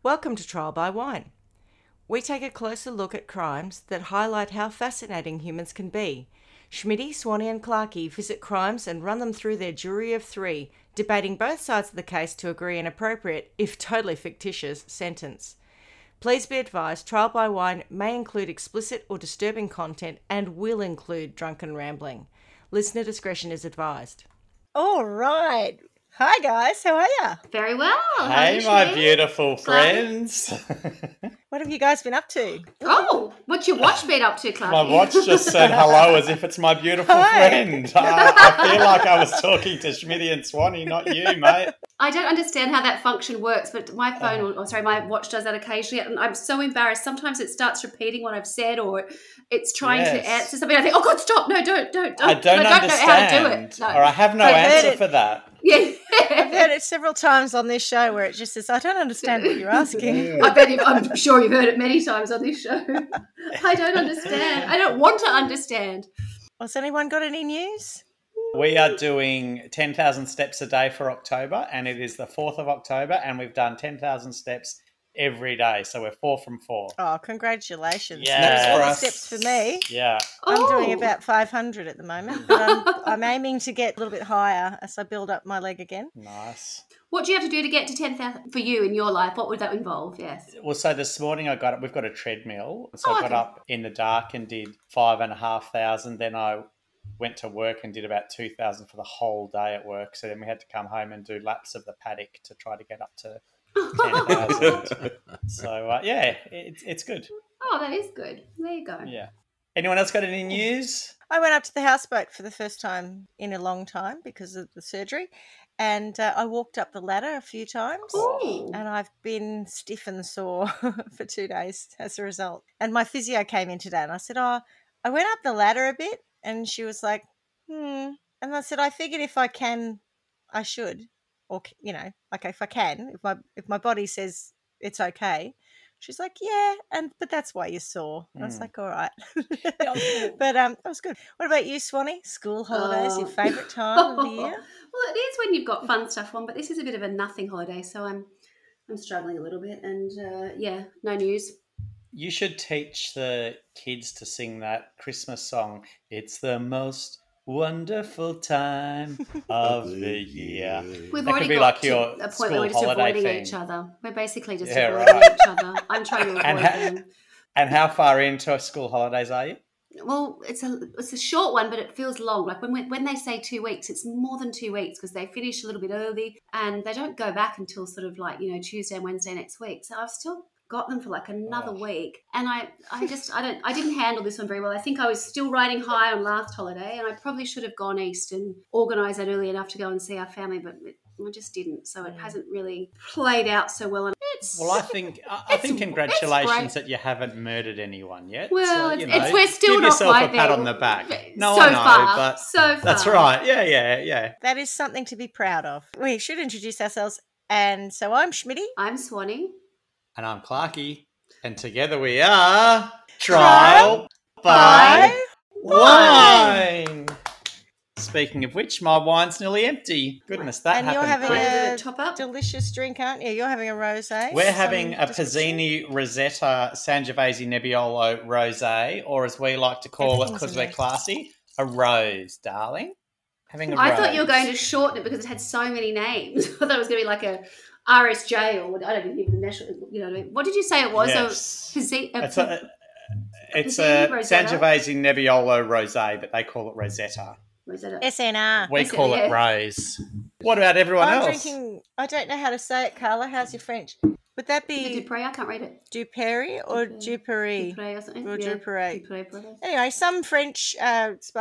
Welcome to Trial by Wine. We take a closer look at crimes that highlight how fascinating humans can be. Schmitty, Swanny and Clarkey visit crimes and run them through their jury of three, debating both sides of the case to agree an appropriate, if totally fictitious, sentence. Please be advised, Trial by Wine may include explicit or disturbing content and will include drunken rambling. Listener discretion is advised. All right. Hi, guys. How are you? Very well. Hey, my beautiful friends. What have you guys been up to? Oh, what's your watch been up to, Clarky? My watch just said hello as if it's my beautiful friend. I feel like I was talking to Schmitty and Swanny, not you, mate. I don't understand how that function works, but my phone, my watch does that occasionally, and I'm so embarrassed. Sometimes it starts repeating what I've said, or it's trying to answer something. I think, oh God, stop! No, don't. I don't understand, know how to do it. No. Or I have no answer for that. Yeah, I've heard it several times on this show where it just says, "I don't understand what you're asking." I'm sure you've heard it many times on this show. I don't understand. I don't want to understand. Has anyone got any news? We are doing 10,000 steps a day for October, and it is the 4th of October, and we've done 10,000 steps every day. So we're 4 from 4. Oh, congratulations. Yeah. That's steps for me. Yeah. I'm doing about 500 at the moment, but I'm aiming to get a little bit higher as I build up my leg again. Nice. What do you have to do to get to 10,000 for you in your life? What would that involve? Yes. Well, so this morning we've got a treadmill. So I got up in the dark and did 5,500. Then I went to work and did about 2,000 for the whole day at work. So then we had to come home and do laps of the paddock to try to get up to 10,000. So, it's good. Oh, that is good. There you go. Yeah. Anyone else got any news? I went up to the houseboat for the first time in a long time because of the surgery. And I walked up the ladder a few times. Ooh. And I've been stiff and sore for 2 days as a result. And my physio came in today and I said, I went up the ladder a bit. And she was like, And I said, I figured if I can, I should. Or, like if I can, if my body says it's okay. She's like, yeah, but that's why you're sore. I was like, all right. But that was good. What about you, Swanny? School holidays, your favourite time of the year? Well, it is when you've got fun stuff on, but this is a bit of a nothing holiday, so I'm struggling a little bit. And, no news. You should teach the kids to sing that Christmas song. It's the most wonderful time of the year. We've that already could be got like to your a point where we're just avoiding each other. We're basically just avoiding each other. I'm trying to avoid them. And how far into school holidays are you? Well, it's a short one, but it feels long. Like when they say 2 weeks, it's more than 2 weeks because they finish a little bit early and they don't go back until sort of like, Tuesday and Wednesday next week. So I've still got them for like another week, and I didn't handle this one very well. I think I was still riding high on last holiday, and I probably should have gone east and organised that early enough to go and see our family, but I just didn't. So it hasn't really played out so well. Well, I think congratulations that you haven't murdered anyone yet. Well, so, we're still give not yourself quite a pat there. on the back. No, so I know, far, but so far. That's right. Yeah. That is something to be proud of. We should introduce ourselves. And so I'm Schmitty. I'm Swanny. And I'm Clarkey. And together we are Trial by Wine. Speaking of which, my wine's nearly empty. Goodness, that happened. And you're having quick. a top up delicious drink, aren't you? You're having a rosé. We're having a Pizzini Rosetta Sangiovese Nebbiolo Rosé, or as we like to call it because we're classy, a rose, darling. Having a rose. I thought you were going to shorten it because it had so many names. I thought it was going to be like a RSJ or I don't even know. What did you say it was? Yes. It's a a Sangiovese Nebbiolo Rosé, but they call it Rosetta. SNR. We call it Rose. What about everyone else? Drinking, I don't know how to say it, Carla. How's your French? Would that be Dupré? I can't read it. Duperry or Duperry? Dupré or something. Or Duperé. Dupré. Anyway, some French it's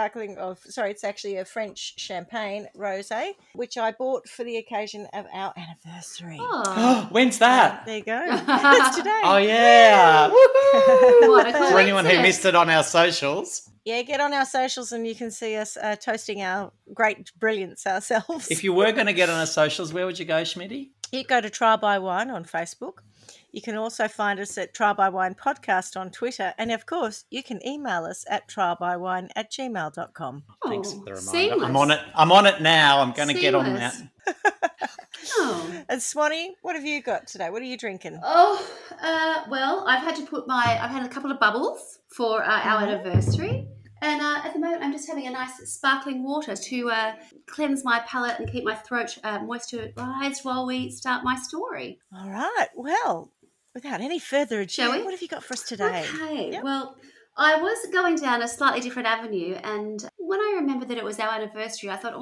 actually a French champagne rosé, which I bought for the occasion of our anniversary. Oh. When's that? There you go. It's today. Oh, yeah. Woohoo! For anyone who missed it on our socials. Yeah, get on our socials and you can see us toasting our great brilliance ourselves. If you were going to get on our socials, where would you go, Schmitty? You go to Trial by Wine on Facebook. You can also find us at Trial by Wine Podcast on Twitter. And, of course, you can email us at trialbywine@gmail.com. Thanks for the reminder. Seamless. I'm on it now. I'm going to get on that. And Swanny, what have you got today? What are you drinking? Oh, well, I've had a couple of bubbles for our anniversary. And at the moment, I'm just having a nice sparkling water to cleanse my palate and keep my throat moisturised while we start my story. All right. Well, without any further ado, Shall we? what have you got for us today? Okay. Yep. Well, I was going down a slightly different avenue, and when I remembered that it was our anniversary, I thought,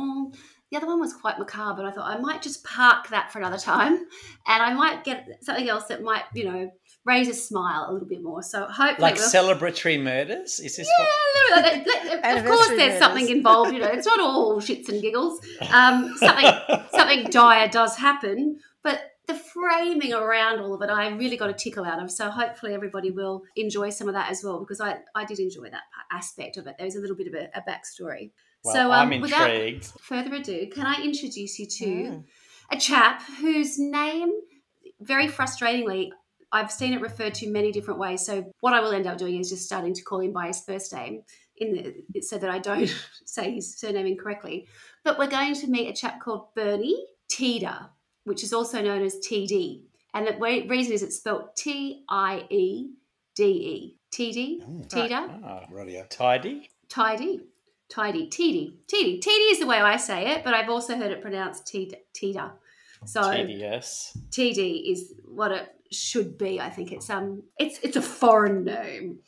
the other one was quite macabre, but I thought I might just park that for another time, and I might get something else that might, raise a smile a little bit more. So hopefully, like celebratory murders? Is this? Yeah, of course, there's something involved. It's not all shits and giggles. Something dire does happen, but the framing around all of it, I really got a tickle out of. So hopefully, everybody will enjoy some of that as well, because I did enjoy that aspect of it. There was a little bit of a backstory. Well, so I'm intrigued. Without further ado, can I introduce you to a chap whose name, very frustratingly, I've seen it referred to many different ways. So what I will end up doing is just starting to call him by his first name so that I don't say his surname incorrectly. But we're going to meet a chap called Bernie Tiede, which is also known as TD. And the reason is it's spelled Tiede. TD? Tiede? Radio. Tidy? Tidy. Tiede is the way I say it, but I've also heard it pronounced Tiede. So tedious. TD is what it should be. I think it's a foreign name.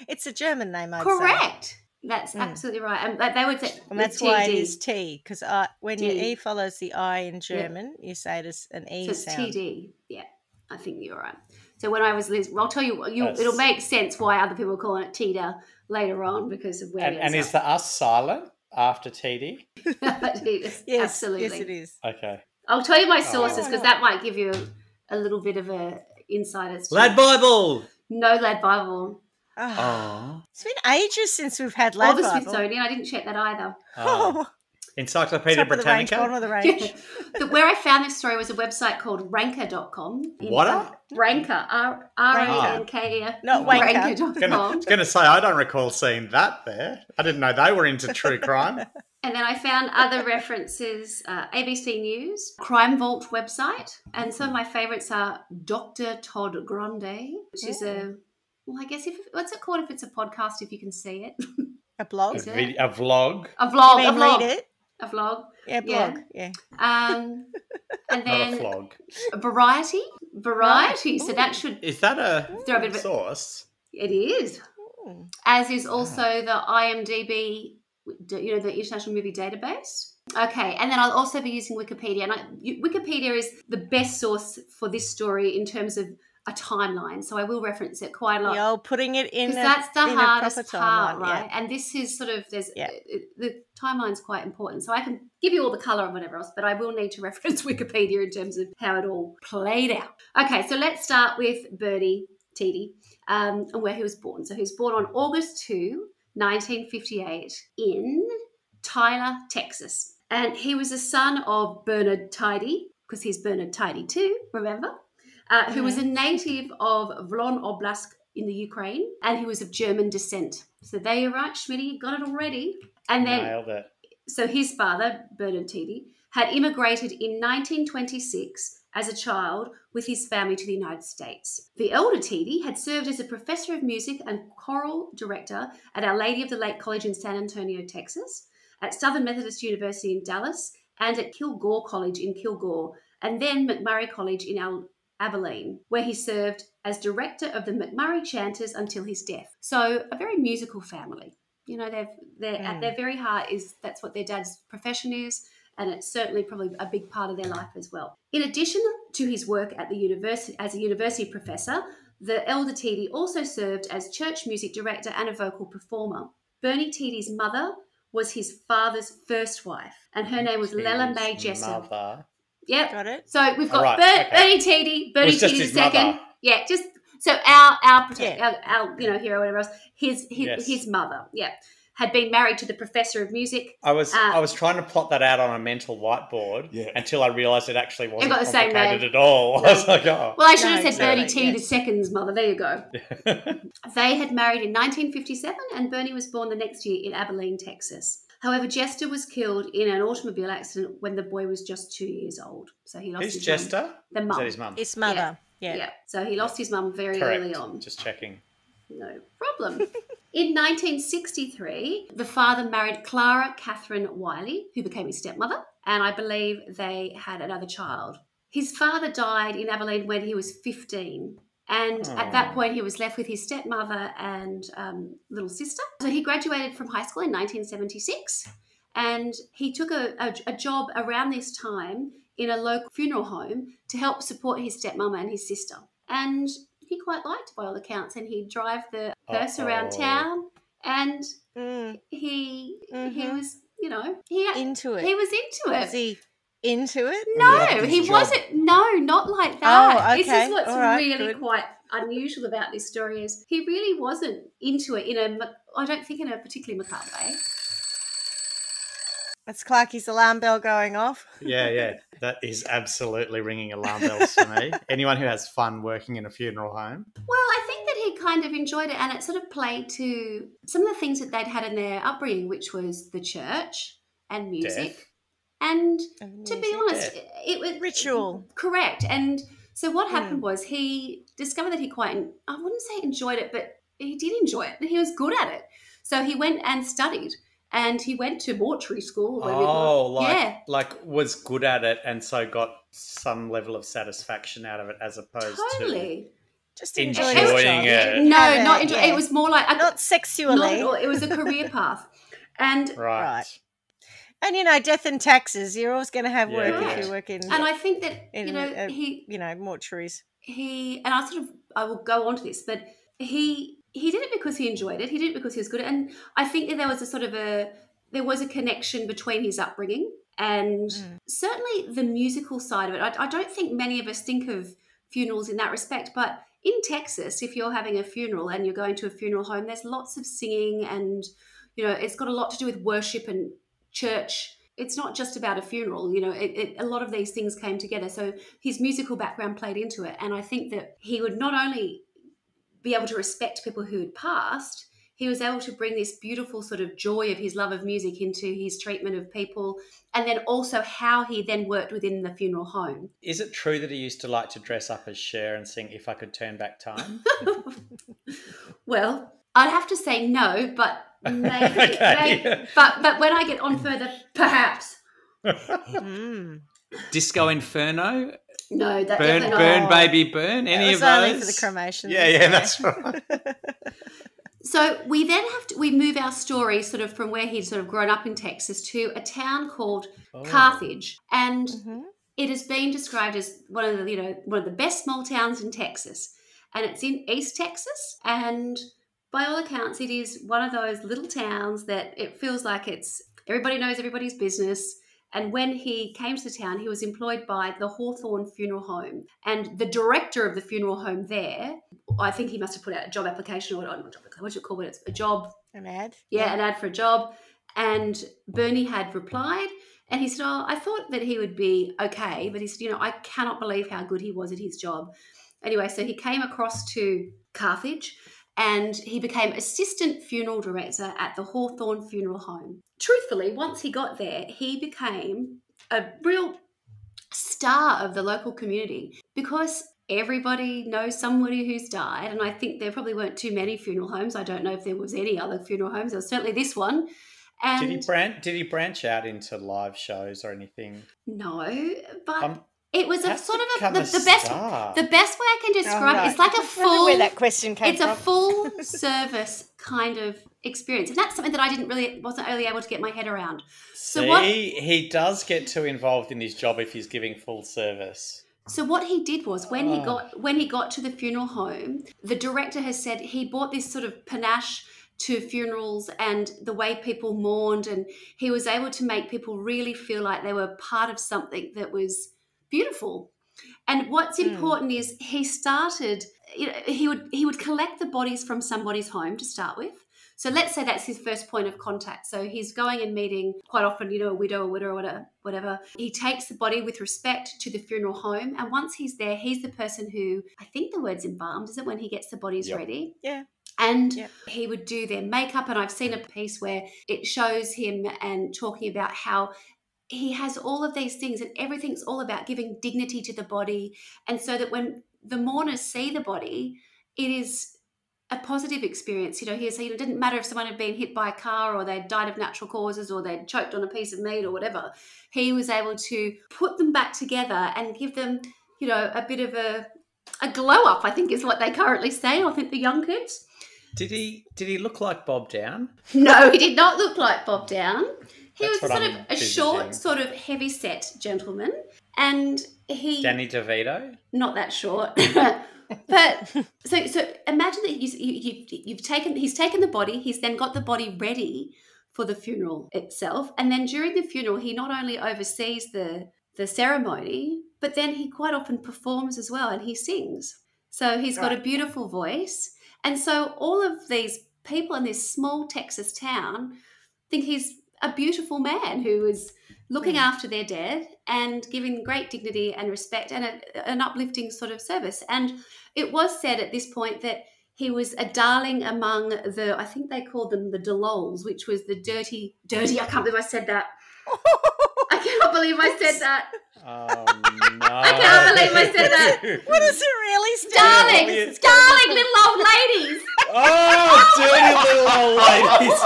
It's a German name, I'd say. Correct. That's absolutely right. And they would say, and that's why it is T, because when your E follows the I in German, you say it as an E sound. So it's TD. Yeah, I think you're right. So when I was listening, I'll tell you, it'll make sense why other people are calling it Tiede later on because of where it is. And is the us silent after TD? Yes, absolutely. Yes, it is. Okay. I'll tell you my sources because that might give you a little bit of a insight as to Lad Bible. No Lad Bible. Oh. It's been ages since we've had Lad Bible. Or the Bible. Smithsonian. I didn't check that either. Oh. Encyclopedia Britannica. Bottom of the range. Where I found this story was a website called ranker.com. What? Ranker. R-A-N-K-E. Not wanker. Ranker.com. I was going to say, I don't recall seeing that there. I didn't know they were into true crime. And then I found other references, ABC News, Crime Vault website, and some of my favourites are Dr. Todd Grande, which is I guess what's it called if it's a podcast, if you can see it? A blog? A vlog? A vlog. You mean read it? A vlog. Yeah, blog. Yeah. And then Not a vlog. Variety. Right. So that should... Is that a bit of source? It is. As is also the IMDb... the International Movie Database. Okay, and then I'll also be using Wikipedia. And Wikipedia is the best source for this story in terms of a timeline. So I will reference it quite a lot. You're putting it in that's the hardest part, right? Yeah. And this is sort of, the timeline's quite important. So I can give you all the colour and whatever else, but I will need to reference Wikipedia in terms of how it all played out. Okay, so let's start with Bernie Tiede and where he was born. So he was born on August 2, 1958 in Tyler, Texas. And he was the son of Bernard Tiede, because he's Bernard Tiede too, remember? Who was a native of Volyn Oblast in the Ukraine, and he was of German descent. So there you're right, Schmitty, you got it already. And then, nailed it. So his father, Bernard Tiede, had immigrated in 1926 as a child with his family to the United States. The elder Tiede had served as a professor of music and choral director at Our Lady of the Lake College in San Antonio, Texas, at Southern Methodist University in Dallas, and at Kilgore College in Kilgore, and then McMurray College in Abilene, where he served as director of the McMurray Chanters until his death. So a very musical family. They're at their very heart that's what their dad's profession is, and it's certainly probably a big part of their life as well. In addition to his work at the university as a university professor, the elder Tiede also served as church music director and a vocal performer. Bernie Tiede's mother was his father's first wife, and her name was Lela Mae Jessup. Mother. Yep. Got it. So we've got okay. Bernie Tiede the second. Mother. Yeah, just so our hero, whatever else, his mother. Yeah. had been married to the professor of music. I was trying to plot that out on a mental whiteboard until I realised it actually wasn't complicated at all. No. I was like, oh. Well, I should have said Bernie Tiede II's mother. There you go. They had married in 1957 and Bernie was born the next year in Abilene, Texas. However, Jester was killed in an automobile accident when the boy was just 2 years old. So he lost his Jester? mum. The mum. Is that his mum? His mother. Yeah. So he lost his mum very early on. Just checking. No problem. In 1963, the father married Clara Catherine Wiley, who became his stepmother, and I believe they had another child. His father died in Abilene when he was 15, and at that point he was left with his stepmother and little sister. So he graduated from high school in 1976, and he took a job around this time in a local funeral home to help support his stepmama and his sister. And he quite liked it by all accounts, and he'd drive the hearse around town, and he was, you know, into it. He was into it. Was he into it? No, he wasn't. No, not like that. Oh, okay. This is what's really good. quite unusual about this story is he really wasn't into it I don't think in a particularly macabre way. That's Clarky's alarm bell going off. Yeah. That is absolutely ringing alarm bells for me. Anyone who has fun working in a funeral home. Well, I think that he kind of enjoyed it, and it sort of played to some of the things that they'd had in their upbringing, which was the church and music. Death. And to be honest, it was ritual. Correct. And so what happened was he discovered that he quite, I wouldn't say enjoyed it, but he did enjoy it. He was good at it. So he went and studied. And he went to mortuary school. Like was good at it and so got some level of satisfaction out of it as opposed to just enjoying it. No, not enjoying it. It was more like... Not sexually. Not at all. It was a career path. And right. And, you know, death and taxes, you're always going to have work if you work in... And I think that, mortuaries. I will go on to this, but he did it because he enjoyed it. He did it because he was good at it. And I think that there was a connection between his upbringing and certainly the musical side of it. I don't think many of us think of funerals in that respect, but in Texas, if you're having a funeral and you're going to a funeral home, there's lots of singing and, you know, it's got a lot to do with worship and church. It's not just about a funeral, you know, a lot of these things came together. So his musical background played into it. And I think that he would not only be able to respect people who had passed, he was able to bring this beautiful sort of joy of his love of music into his treatment of people, and then also how he then worked within the funeral home. Is it true that he used to like to dress up as Cher and sing If I Could Turn Back Time? Well, I'd have to say no, but maybe. But when I get on further, perhaps. Disco Inferno? No, that burn, burn, baby, burn. Any of those? Only for the cremation. Yeah, that's right. So we then we move our story sort of from where he'd sort of grown up in Texas to a town called Carthage, and it has been described as one of the best small towns in Texas, and it's in East Texas, and by all accounts, it is one of those little towns that it feels like everybody knows everybody's business. And when he came to the town, he was employed by the Hawthorne Funeral Home. And the director of the funeral home there, I think he must have put out a job application or what do you call it? It's a job. An ad? Yeah, an ad for a job. And Bernie had replied and he said, I thought that he would be okay. But he said, I cannot believe how good he was at his job. Anyway, so he came across to Carthage and he became assistant funeral director at the Hawthorne Funeral Home. Truthfully, once he got there, he became a real star of the local community because everybody knows somebody who's died, and I think there probably weren't too many funeral homes. I don't know if there was any other funeral homes. There was certainly this one. And did he branch out into live shows or anything? No, but... It was a sort of the best way I can describe it. It's like a full. Where that question came from. It's a full service kind of experience, and that's something that I wasn't really able to get my head around. He does get too involved in his job if he's giving full service. So what he did was when he got to the funeral home, the director has said he brought this sort of panache to funerals and the way people mourned, and he was able to make people really feel like they were part of something that was beautiful. And what's important is he started, he would collect the bodies from somebody's home to start with. So let's say that's his first point of contact. So he's going and meeting quite often, a widow or whatever. He takes the body with respect to the funeral home. And once he's there, he's the person who, I think the word's embalmed, is it, when he gets the bodies ready? Yeah. And he would do their makeup. And I've seen a piece where it shows him and talking about how he has all of these things and everything's all about giving dignity to the body. And so that when the mourners see the body, it is a positive experience. He it didn't matter if someone had been hit by a car or they'd died of natural causes or they'd choked on a piece of meat or whatever. He was able to put them back together and give them, a bit of a glow up, I think is what they currently say. I think the young kids. Did he look like Bob Down? No, he did not look like Bob Down. He That's was what sort I'm of a short, sort of heavy-set gentleman, and he Danny DeVito? Not that short, but so imagine that he's taken the body. He's then got the body ready for the funeral itself, and then during the funeral, he not only oversees the ceremony, but then he quite often performs as well, and he sings. So he's got a beautiful voice, and so all of these people in this small Texas town think he's a beautiful man who is looking after their dead and giving great dignity and respect and an uplifting sort of service. And it was said at this point that he was a darling among I think they called them the Delols, which was the dirty, I can't believe I said that. I cannot believe I said that. Oh, no. I can't believe I said that. What does it really stand for? Darling little old ladies. Oh, dirty little old ladies.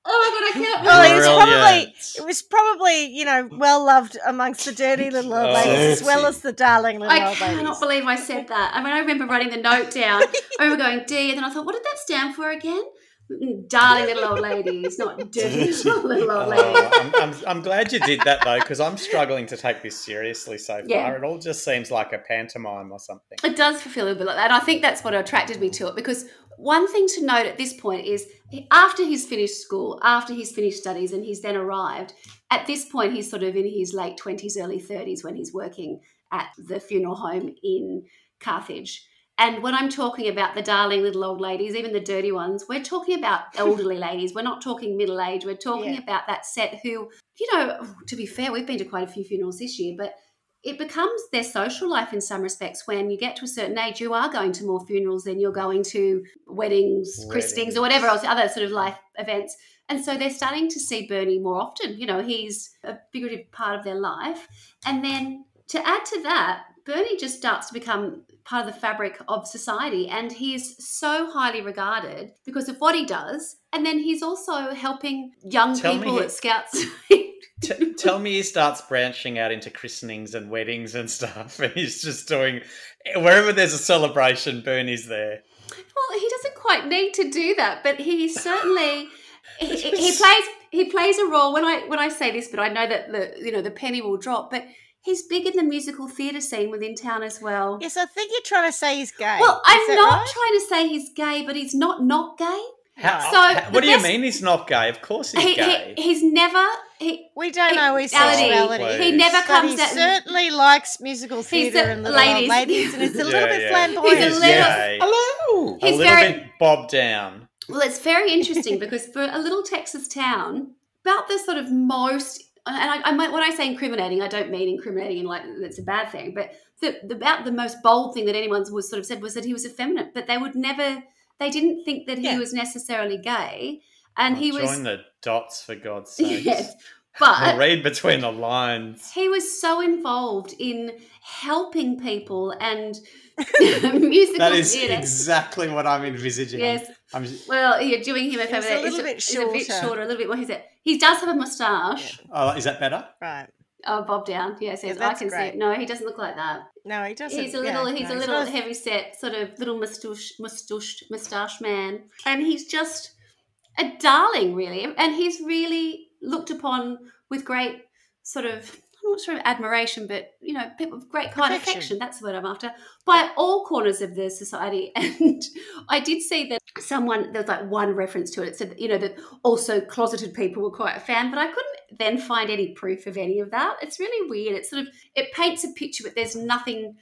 Oh my God, I can't believe Well, it was probably, well loved amongst the dirty little old ladies as well as the darling little old ladies. I cannot believe I said that. I mean, I remember writing the note down. I remember going D, and then I thought, what did that stand for again? Darling little old ladies, not dirty little old ladies. I'm glad you did that though, because I'm struggling to take this seriously so far. It all just seems like a pantomime or something. It does feel a bit like that. And I think that's what attracted me to it, because one thing to note at this point is after he's finished school, after he's finished studies and he's then arrived, at this point he's sort of in his late 20s, early 30s when he's working at the funeral home in Carthage. And when I'm talking about the darling little old ladies, even the dirty ones, we're talking about elderly ladies. We're not talking middle age. We're talking about that set who, to be fair, we've been to quite a few funerals this year, but it becomes their social life in some respects. When you get to a certain age, you are going to more funerals than you're going to weddings, christenings or whatever else, other sort of life events. And so they're starting to see Bernie more often. He's a figurative part of their life. And then to add to that, Bernie just starts to become part of the fabric of society, and he is so highly regarded because of what he does. And then he's also helping young people at Scouts. Tell me he starts branching out into christenings and weddings and stuff, and he's just doing, wherever there's a celebration, Bernie's there. Well, he doesn't quite need to do that, but he certainly he plays a role. When I say this, but I know that the penny will drop, but he's big in the musical theatre scene within town as well. Yes, I think you're trying to say he's gay. Well, I'm not trying to say he's gay, but he's not gay. What do you mean he's not gay? Of course he's gay. He's never... we don't know his sexuality. He never comes out. He certainly likes musical theatre and little old ladies, and it's a little bit flamboyant. He's Hello. He's a little bit Bob Down. Well, it's very interesting because for a little Texas town, about the sort of most... And when I say incriminating, I don't mean incriminating in like it's a bad thing, but about the most bold thing that anyone was sort of said was that he was effeminate, but they didn't think that he was necessarily gay. And he was... Join the dots, for God's sake. Yes, but... I'll read between the lines. He was so involved in helping people and musical That is theatre. Exactly what I'm envisaging. Yes. Well, you're doing him a favour. He's a little bit shorter, a little bit more. He does have a moustache. Yeah. Oh, is that better? Right. Oh, Bob Down. Yes, I can see it. No, he doesn't look like that. No, he doesn't. He's a little heavy set, sort of little moustache man. And he's just a darling, really. And he's really looked upon with great sort of, I'm not sure of admiration, but, people with great kind of affection. That's the word I'm after. By all corners of the society. And I did see that there's like one reference to it. It said, that also closeted people were quite a fan, but I couldn't then find any proof of any of that. It's really weird. It's it paints a picture, but there's nothing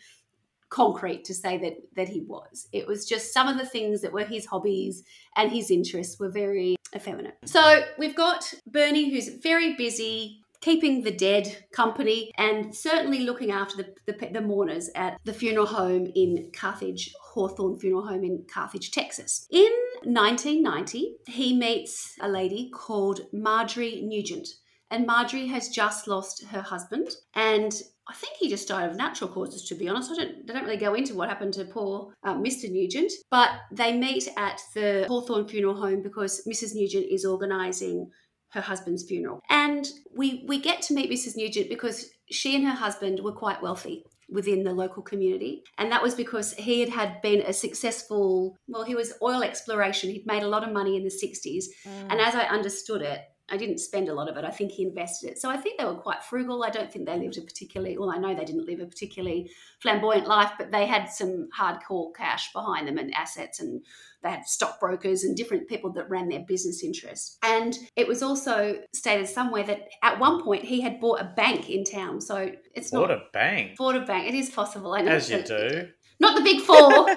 concrete to say that he was. It was just some of the things that were his hobbies and his interests were very effeminate. So we've got Bernie, who's very busy keeping the dead company and certainly looking after the mourners at the funeral home in Carthage, Hawthorne Funeral Home in Carthage, Texas. In 1990, he meets a lady called Marjorie Nugent. And Marjorie has just lost her husband, and I think he just died of natural causes, to be honest. They don't really go into what happened to poor Mr. Nugent, but they meet at the Hawthorne Funeral Home because Mrs. Nugent is organising her husband's funeral. And we get to meet Mrs. Nugent because she and her husband were quite wealthy within the local community. And that was because he had been a successful, he was oil exploration. He'd made a lot of money in the 60s. And as I understood it, I didn't spend a lot of it. I think he invested it. So I think they were quite frugal. I don't think they lived I know they didn't live a particularly flamboyant life, but they had some hardcore cash behind them and assets, and they had stockbrokers and different people that ran their business interests. And it was also stated somewhere that at one point he had bought a bank in town. So it's Bought a bank? Bought a bank. It is possible. I know. As you do. Not the big four.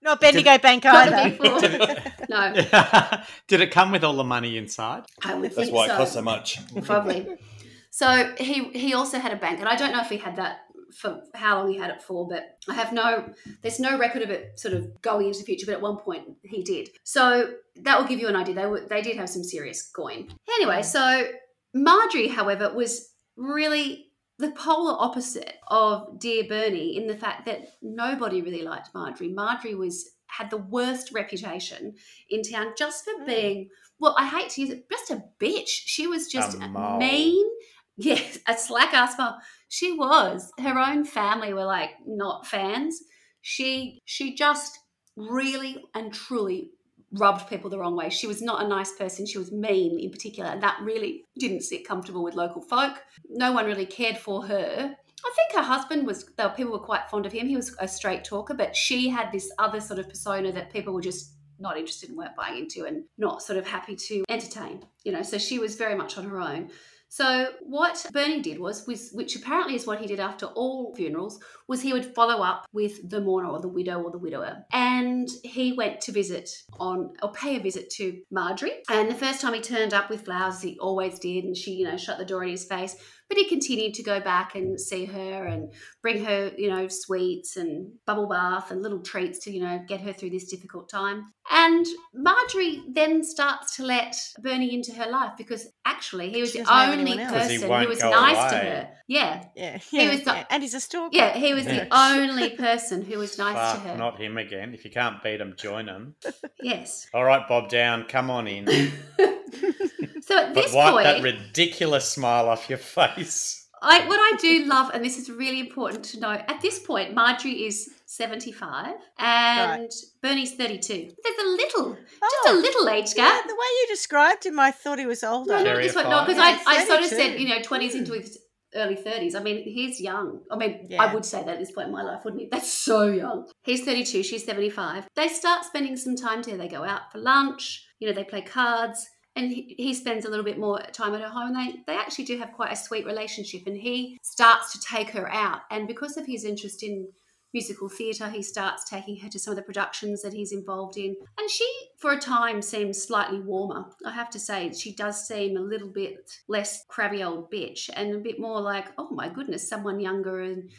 Not Bendigo Bank either. Not the big four. No. Did it come with all the money inside? I would That's think why so. it costs so much. Probably. So he also had a bank, and I don't know if he had that for how long he had it for, but there's no record of it sort of going into the future, but at one point he did. So that will give you an idea. They did have some serious coin. Anyway, so Marjorie, however, was really the polar opposite of dear Bernie in the fact that nobody really liked Marjorie. Marjorie had the worst reputation in town just for being, I hate to use it, just a bitch. She was just mean. Yes, a slack-ass mole. She was. Her own family were like not fans. She just really and truly rubbed people the wrong way. She was not a nice person. She was mean in particular, and that really didn't sit comfortable with local folk. No one really cared for her. I think her husband people were quite fond of him. He was a straight talker, but she had this other sort of persona that people were just not interested and weren't buying into and not sort of happy to entertain, so she was very much on her own. So what Bernie did was, which apparently is what he did after all funerals, was he would follow up with the mourner or the widow or the widower. And he went to pay a visit to Marjorie. And the first time he turned up with flowers, he always did, and she, shut the door in his face. But he continued to go back and see her and bring her, sweets and bubble bath and little treats to, get her through this difficult time. And Marjorie then starts to let Bernie into her life because actually he was the only person who was nice to her. Yeah. He was and he's a stalker. Yeah, he was the only person who was nice to her. Not him again. If you can't beat him, join him. Yes. All right, Bob Down, come on in. So at this wipe point, that ridiculous smile off your face. What I do love, and this is really important to know, at this point, Marjorie is 75 and Bernie's 32. There's just a little age gap. Yeah, the way you described him, I thought he was older. No, this one, no, because I sort of 32. said, 20s into his early 30s. I mean, he's young. I mean, I would say that at this point in my life, wouldn't he? That's so young. He's 32, she's 75. They start spending some time together. They go out for lunch, they play cards. And he spends a little bit more time at her home. And they actually do have quite a sweet relationship. And he starts to take her out. And because of his interest in musical theatre, he starts taking her to some of the productions that he's involved in. And she, for a time, seems slightly warmer. I have to say, she does seem a little bit less crabby old bitch and a bit more like, oh my goodness, someone younger and,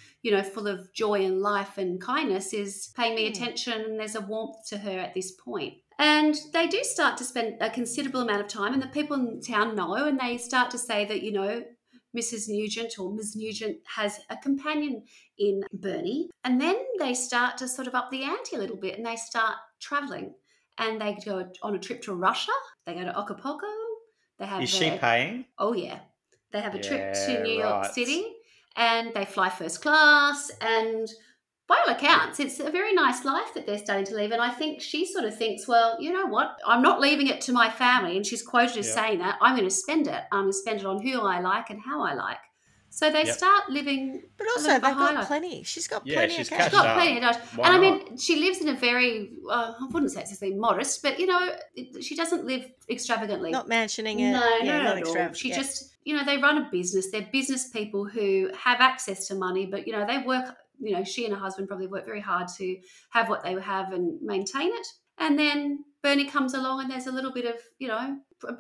full of joy and life and kindness is paying me attention, and there's a warmth to her at this point. And they do start to spend a considerable amount of time, and the people in town know, and they start to say that, Mrs. Nugent or Ms. Nugent has a companion in Bernie. And then they start to sort of up the ante a little bit, and they start travelling. And they go on a trip to Russia. They go to Acapulco. Is she paying? Oh, yeah. They have a trip to New York City, and they fly first class, and by all accounts, it's a very nice life that they're starting to live. And I think she sort of thinks, well, you know what? I'm not leaving it to my family. And she's quoted as saying that. I'm going to spend it. I'm going to spend it on who I like and how I like. So they start living. But also, they've got plenty. She's got plenty of cash. She's got plenty of cash. And I mean, she lives in a very, I wouldn't say it's necessarily modest, but, she doesn't live extravagantly. Not mansioning it. No, not extravagant. She just, they run a business. They're business people who have access to money, but, they work she and her husband probably worked very hard to have what they have and maintain it. And then Bernie comes along and there's a little bit of,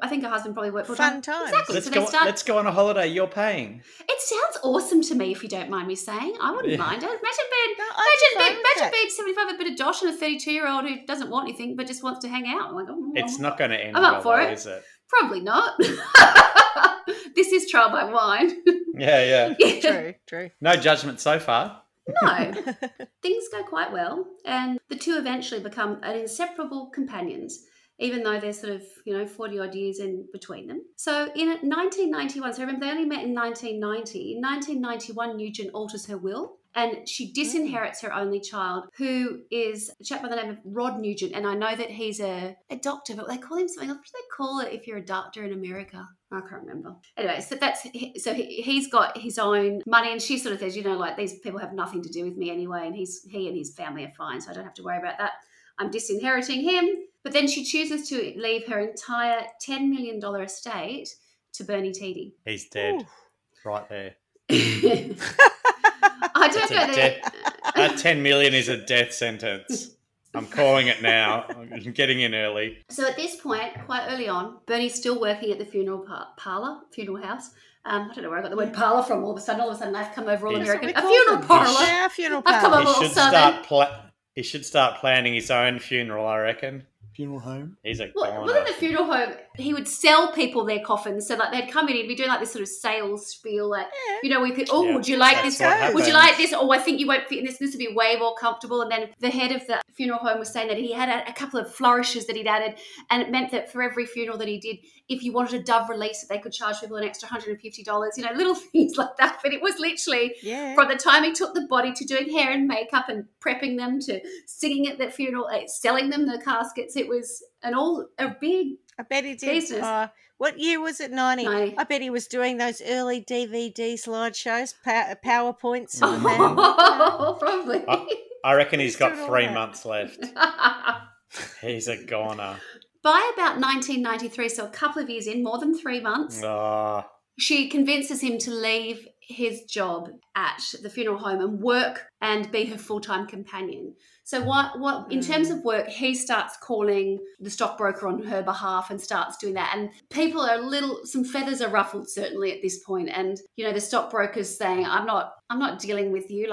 I think her husband probably worked for fun times. Exactly. Let's go on a holiday. You're paying. It sounds awesome to me, if you don't mind me saying. I wouldn't mind it. Imagine being 75, a bit of dosh, and a 32-year-old who doesn't want anything but just wants to hang out. I'm like, it's not going to end I'm up for it. Is it? Probably not. This is trial by wine. Yeah. True. No judgment so far. No. Things go quite well, and the two eventually become an inseparable companions, even though there's sort of, 40-odd years in between them. So in 1991, so remember they only met in 1990. In 1991, Nugent alters her will, and she disinherits her only child, who is a chap by the name of Rod Nugent. And I know that he's a doctor, but they call him something. What do they call it if you're a doctor in America? I can't remember. Anyway, so he's got his own money, and she sort of says, these people have nothing to do with me anyway, and he and his family are fine, so I don't have to worry about that. I'm disinheriting him. But then she chooses to leave her entire $10 million estate to Bernie Tiede. He's dead. Ooh. Right there. I don't know that 10 million is a death sentence. I'm calling it now. I'm getting in early. So at this point, quite early on, Bernie's still working at the funeral house. I don't know where I got the word parlour from. All of a sudden, I've come over all American. A funeral parlour. Yeah, funeral parlour. I've come over all Southern. He should start planning his own funeral, I reckon. Funeral home? He's a goner. Well, in the funeral home, he would sell people their coffins. So, they'd come in, he'd be doing, this sort of sales spiel, we could, would you like this? Would you like this? Oh, I think you won't fit in this. This would be way more comfortable. And then the head of the funeral home was saying that he had a couple of flourishes that he'd added, and it meant that for every funeral that he did, if you wanted a dove release, that they could charge people an extra $150, little things like that. But it was literally from the time he took the body to doing hair and makeup and prepping them to singing at the funeral, selling them the caskets. It was a big I bet he did. business. What year was it? 90. I bet he was doing those early DVD slideshows, PowerPoints. Probably. I reckon he's got 3 months left. He's a goner. By about 1993, so a couple of years in, more than 3 months, she convinces him to leave his job at the funeral home and work and be her full-time companion. So what in terms of work, he starts calling the stockbroker on her behalf and starts doing that. And people are some feathers are ruffled certainly at this point. And, the stockbroker's saying, I'm not dealing with you.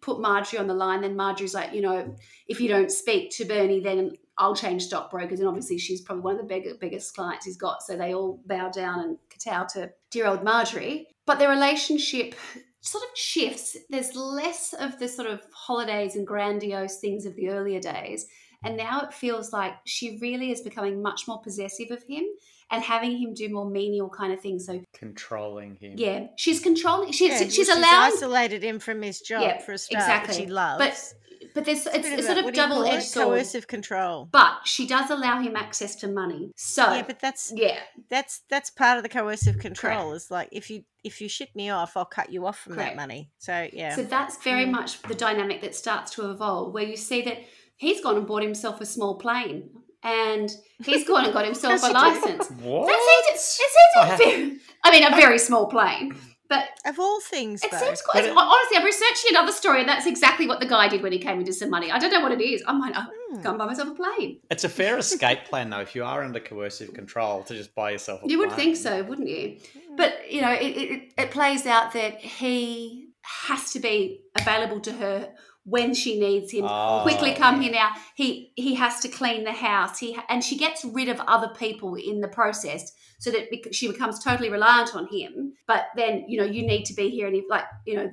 Put Marjorie on the line. Then Marjorie's like, if you don't speak to Bernie, then I'll change stockbrokers. And obviously she's probably one of the biggest clients he's got. So they all bow down and kowtow to dear old Marjorie. But their relationship sort of shifts. There's less of the sort of holidays and grandiose things of the earlier days. And now it feels like she really is becoming much more possessive of him and having him do more menial kind of things. So controlling him. Yeah, she's controlling. She's allowing. Isolated him from his job for a start, exactly. Which he loves. But it's sort of double-edged sword. Coercive control. But she does allow him access to money. So yeah, but that's part of the coercive control. Is like if you shit me off, I'll cut you off from that money. So yeah. So that's very much the dynamic that starts to evolve, where you see that he's gone and bought himself a small plane, and he's gone and got himself a license. What? It seems a very small plane. But of all things, it seems quite. Honestly, I'm researching another story, and that's exactly what the guy did when he came into some money. I don't know what it is. I'm like, go and buy myself a plane. It's a fair escape plan, though, if you are under coercive control, to just buy yourself a plane. You would think so, wouldn't you? But it plays out that he has to be available to her when she needs him. Quickly come here now. He has to clean the house. And she gets rid of other people in the process, so that she becomes totally reliant on him. But then, you need to be here. And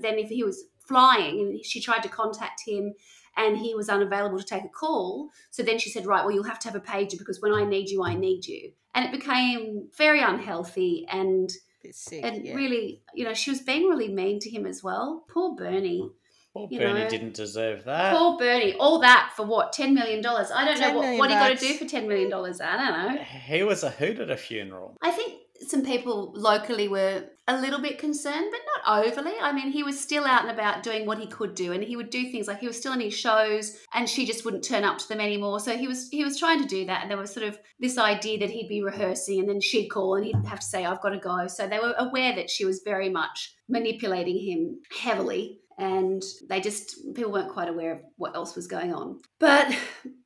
then if he was flying and she tried to contact him and he was unavailable to take a call. So then she said, right, well, you'll have to have a pager because when I need you, I need you. And it became very unhealthy and sick, really, she was being really mean to him as well. Poor Bernie. Poor Bernie didn't deserve that. Poor Bernie. All that for what? $10 million. I don't know what he got to do for $10 million. I don't know. He was a hoot at a funeral. I think some people locally were a little bit concerned, but not overly. I mean, he was still out and about doing what he could do, and he would do things like he was still in his shows and she just wouldn't turn up to them anymore. So he was trying to do that, and there was sort of this idea that he'd be rehearsing and then she'd call and he'd have to say, I've got to go. So they were aware that she was very much manipulating him heavily. and people weren't quite aware of what else was going on. But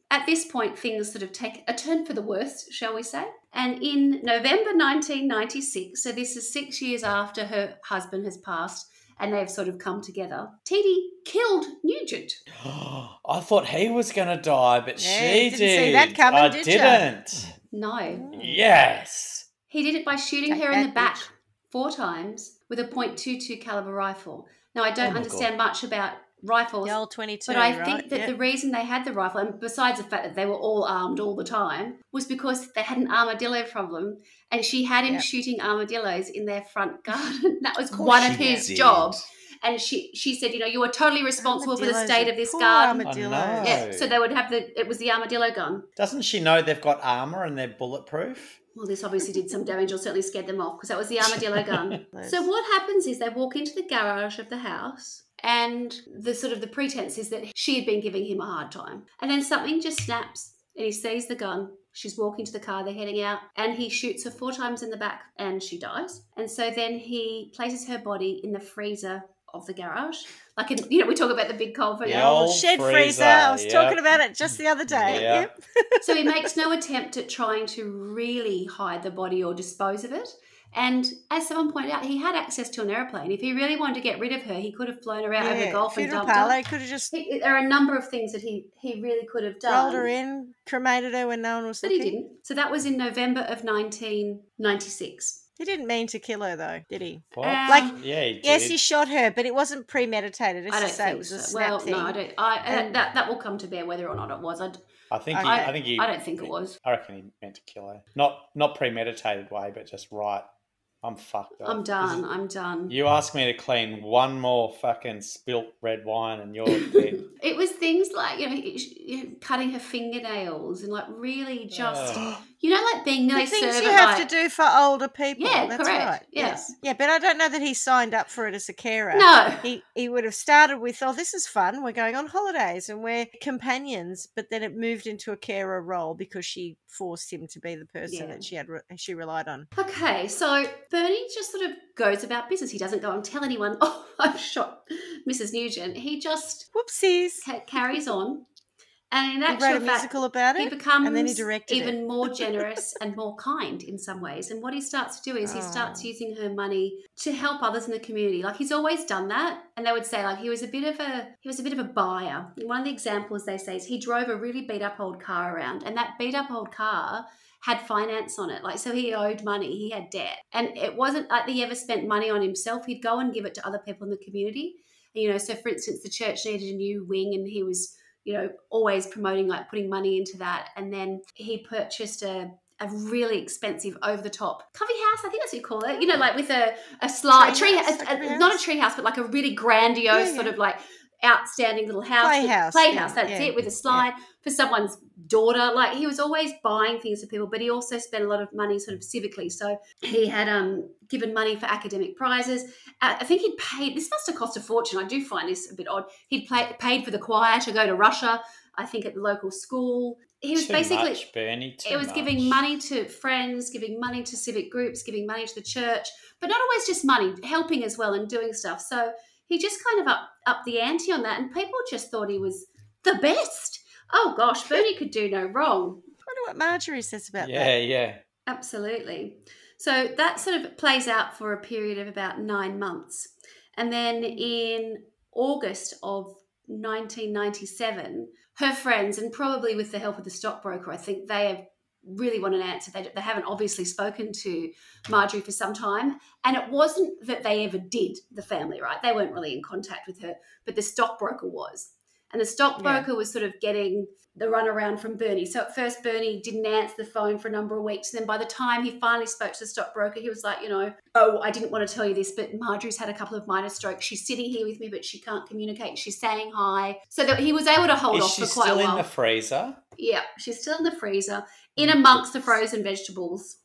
at this point, things sort of take a turn for the worst, shall we say. And in November 1996, so this is 6 years after her husband has passed, and they've sort of come together, Tiede killed Nugent. I thought he was going to die, but she didn't did. see that coming, I did didn't. No. Yes. He did it by shooting Take her in that, the back bitch. 4 times with a .22 caliber rifle. Now, I don't my understand much about rifles, The old 22, but I right? think that the reason they had the rifle, and besides the fact that they were all armed all the time, was because they had an armadillo problem, and she had him shooting armadillos in their front garden. That was one of his jobs. And she said, you are totally responsible for the state of this garden. Armadillos. Yeah, so they would have it was the armadillo gun. Doesn't she know they've got armour and they're bulletproof? Well, this obviously did some damage or certainly scared them off because that was the armadillo gun. So what happens is they walk into the garage of the house, and the pretense is that she had been giving him a hard time. And then something just snaps and he sees the gun. She's walking to the car, they're heading out, and he shoots her 4 times in the back and she dies. And so then he places her body in the freezer of the garage. Like, we talk about the big cold for The old shed freezer. I was talking about it just the other day. Yep. So he makes no attempt at trying to really hide the body or dispose of it. And as someone pointed out, he had access to an airplane. If he really wanted to get rid of her, he could have flown her out over the Gulf and dumped her. Could have just there are a number of things that he really could have done. rolled her in, cremated her when no one was looking. But he didn't. So that was in November of 1996. He didn't mean to kill her, though, did he? What? Yeah, he did. Yes, he shot her, but it wasn't premeditated. I don't say think it was so. a snap thing. No, I don't. That will come to bear whether or not it was. I think I don't think it was. I reckon he meant to kill her. Not premeditated way, but just right. I'm fucked up. I'm done. You asked me to clean one more fucking spilt red wine and you're dead. It was things like, cutting her fingernails and like really just, like being nearly The things served you have to do for older people. Yeah, that's correct. right. Yes. Yeah, but I don't know that he signed up for it as a carer. No. He would have started with, this is fun. We're going on holidays and we're companions. But then it moved into a carer role because she forced him to be the person that she relied on. Okay, so Bernie just sort of goes about business. He doesn't go and tell anyone, I've shot Mrs. Nugent. He just Whoopsies. Carries on. And in He actual wrote a fact, musical about it, he becomes and then he directed even more generous and more kind in some ways. And what he starts to do is he starts using her money to help others in the community. Like, he's always done that. And they would say, like, he was a bit of a buyer. One of the examples they say is he drove a really beat up old car around, and that beat up old car had finance on it. Like, so he owed money, he had debt. And it wasn't like he ever spent money on himself. He'd go and give it to other people in the community. And, so for instance, the church needed a new wing and he was, always promoting, like putting money into that. And then he purchased a really expensive over-the-top coffee house, I think that's what you call it, like with a slide, not a tree house, but like a really grandiose sort of like outstanding little house. Playhouse, that's it, with a slide for someone's daughter. Like, he was always buying things for people, but he also spent a lot of money sort of civically. So he had given money for academic prizes. I think he'd paid, this must have cost a fortune. I do find this a bit odd. He'd paid for the choir to go to Russia, I think at the local school. He was Bernie, giving money to friends, giving money to civic groups, giving money to the church, but not always just money, helping as well and doing stuff. So he just kind of upped the ante on that, and people just thought he was the best. Oh gosh, Bernie could do no wrong. I wonder what Marjorie says about that. Yeah. Absolutely. So that sort of plays out for a period of about 9 months. And then in August of 1997, her friends, and probably with the help of the stockbroker, I think they have really want an answer. They haven't obviously spoken to Marjorie for some time. And it wasn't that they ever did, the family, right? They weren't really in contact with her, but the stockbroker was. And the stockbroker was sort of getting the runaround from Bernie. So at first, Bernie didn't answer the phone for a number of weeks. And then by the time he finally spoke to the stockbroker, he was like, I didn't want to tell you this, but Marjorie's had a couple of minor strokes. She's sitting here with me, but she can't communicate. She's saying hi. So that he was able to hold off for quite a while. Is she still in the freezer? Yeah, she's still in the freezer, in amongst the frozen vegetables.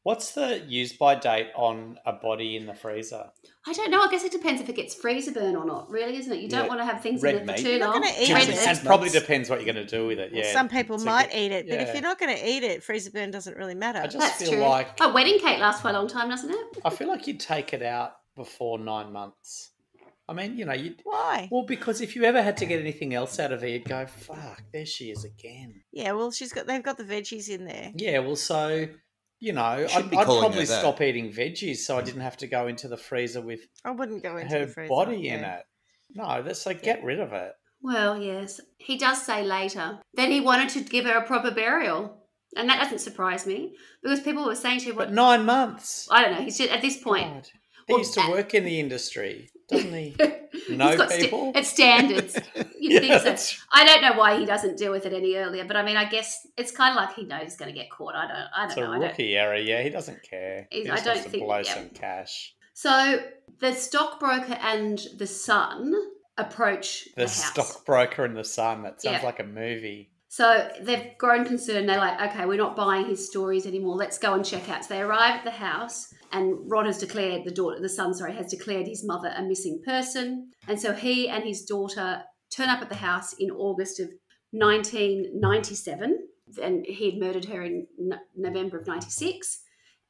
What's the use-by date on a body in the freezer? I don't know. I guess it depends if it gets freezer burn or not, really, isn't it? You don't want to have things in there for too long. It probably depends what you're going to do with it, yeah. Well, some people might eat it, but if you're not going to eat it, freezer burn doesn't really matter. I just That's feel true. like... A wedding cake lasts for a long time, doesn't it? I feel like you'd take it out before 9 months. I mean, Why? Well, because if you ever had to get anything else out of her, you'd go, fuck, there she is again. Yeah, well, they've got the veggies in there. Yeah, well, so, I'd probably stop eating veggies so I didn't have to go into the freezer with I wouldn't go into her the freezer. body in it. No, that's like, get rid of it. Well, yes. He does say later that he wanted to give her a proper burial. And that doesn't surprise me because people were saying to him, But 9 months. I don't know. He's just, at this point. God. He used to work in the industry, doesn't he? Know people? It's standards. You think so. I don't know why he doesn't deal with it any earlier, but I mean, I guess it's kind of like he knows he's going to get caught. I don't know. It's a rookie error, yeah. He doesn't care. He just wants to blow some cash. So the stockbroker and the son approach the house. The stockbroker and the son. That sounds like a movie. So they've grown concerned. They're like, okay, we're not buying his stories anymore. Let's go and check out. So they arrive at the house and Rod has declared, the son has declared his mother a missing person. And so he and his daughter turn up at the house in August of 1997. And he had murdered her in November of 96.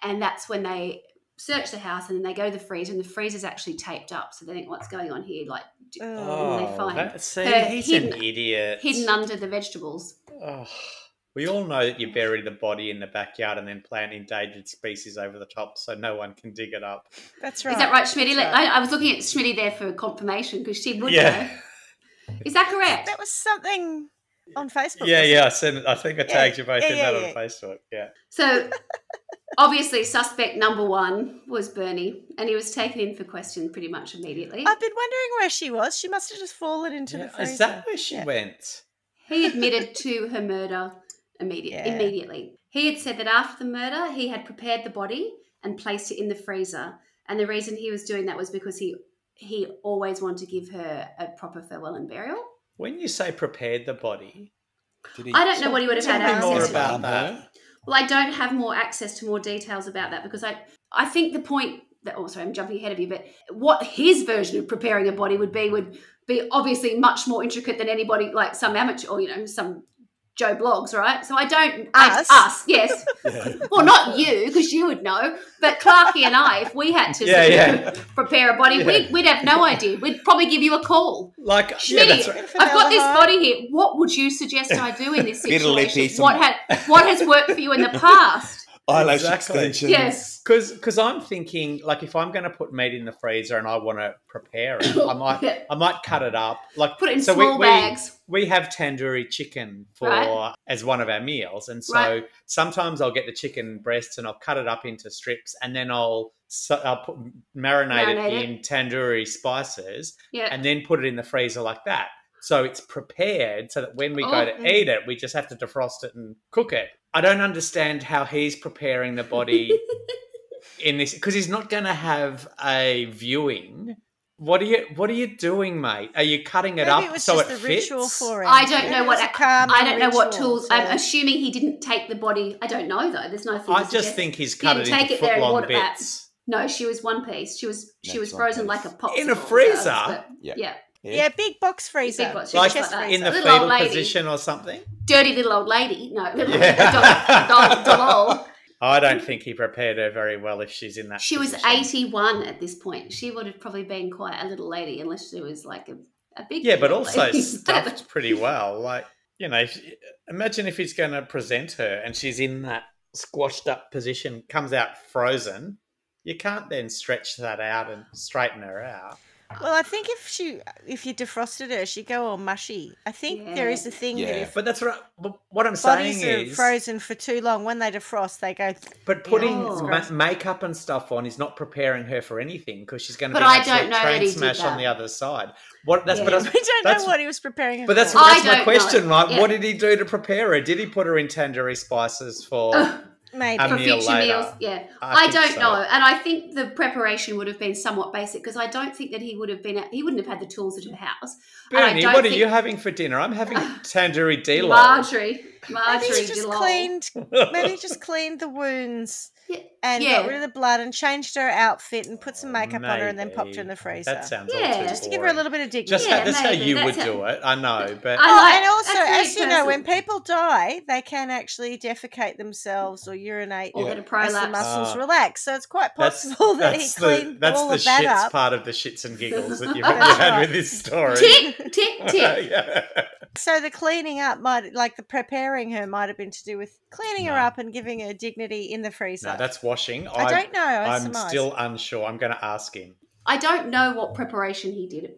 And that's when they search the house and then they go to the freezer and the freezer's actually taped up. So they think, what's going on here? Like, and they find he's an idiot. Hidden under the vegetables. Oh, we all know that you bury the body in the backyard and then plant endangered species over the top so no one can dig it up. That's right. Is that right, Schmitty? Right. I was looking at Schmitty there for confirmation because she would know. Is that correct? That was something on Facebook. Yeah. I think I tagged you both in that on Facebook. Yeah. So obviously suspect number one was Bernie and he was taken in for question pretty much immediately. I've been wondering where she was. She must have just fallen into the freezer. Is that where she went? He admitted to her murder immediately. He had said that after the murder, he had prepared the body and placed it in the freezer. And the reason he was doing that was because he always wanted to give her a proper farewell and burial. When you say prepared the body, I don't know what he would have had access to. Tell me more about that. Well, I don't have more access to more details about that because I think the point that, I'm jumping ahead of you, but what his version of preparing a body would be obviously much more intricate than anybody, like some amateur or, some Joe Blogs, right? So I don't... Us, yes. Yeah. Well, not you, because you would know, but Clarkie and I, if we had to prepare a body, we'd have no idea. We'd probably give you a call. Like, Schmitty, I've got this body here. What would you suggest I do in this situation? What has worked for you in the past? Eyelash extensions. Yes. Because I'm thinking, like, if I'm going to put meat in the freezer and I want to prepare it, I might cut it up. Like, put it in small bags. We have tandoori chicken as one of our meals. And so sometimes I'll get the chicken breasts and I'll cut it up into strips and then I'll marinate it in tandoori spices and then put it in the freezer like that. So it's prepared so that when we go to eat it, we just have to defrost it and cook it. I don't understand how he's preparing the body in this because he's not going to have a viewing. What are you doing, mate? Are you cutting it up so it fits? For him. I don't know what tools. So. I'm assuming he didn't take the body. I don't know though. There's nothing. I just think he's cut it into foot-long bits. No, she was one piece. She was frozen like a popsicle in a freezer. Yeah, big box freezer. Big box, like in the fetal position or something? Dirty little old lady. No, doll. I don't think he prepared her very well if she's in that She position. was 81 at this point. She would have probably been quite a little lady unless she was like a big Yeah, but also stuffed pretty well. Like, imagine if he's going to present her and she's in that squashed up position, comes out frozen. You can't then stretch that out and straighten her out. Well, I think if you defrosted her, she'd go all mushy. I think there is a thing that if but that's what I'm saying is frozen for too long, when they defrost, they go. But putting makeup and stuff on is not preparing her for anything because she's going to be an train smash on the other side. We don't know what he was preparing her for. But that's my question, right? Yeah. What did he do to prepare her? Did he put her in tandoori spices for? Maybe for future meals, I don't know, and I think the preparation would have been somewhat basic because I don't think that he wouldn't have had the tools at her house. Bernie, what are you having for dinner? I'm having tandoori delo. Marjorie. Marjorie Maybe just cleaned the wounds Yeah. and Yeah. got rid of the blood and changed her outfit and put some makeup on her and then popped her in the freezer. That sounds Yeah. all too Just to give her a boring. little bit of dignity. Just Yeah, that's how maybe. you That's would how- do it. I know, but And also, that's as very you know, when personal. people die, they can actually defecate themselves or urinate Or Yeah. get a as the prolapse. muscles relax. So it's quite possible that he cleaned that's all the of that shits up. part of the shits and giggles that you That's had right. with this story. Tick, tick, tick. Yeah. So the cleaning up the preparing her might have been to do with cleaning her No. up and giving her dignity in the freezer. No, that's washing. I don't know. I I'm surmise. still unsure. I'm going to ask him. I don't know what preparation he did.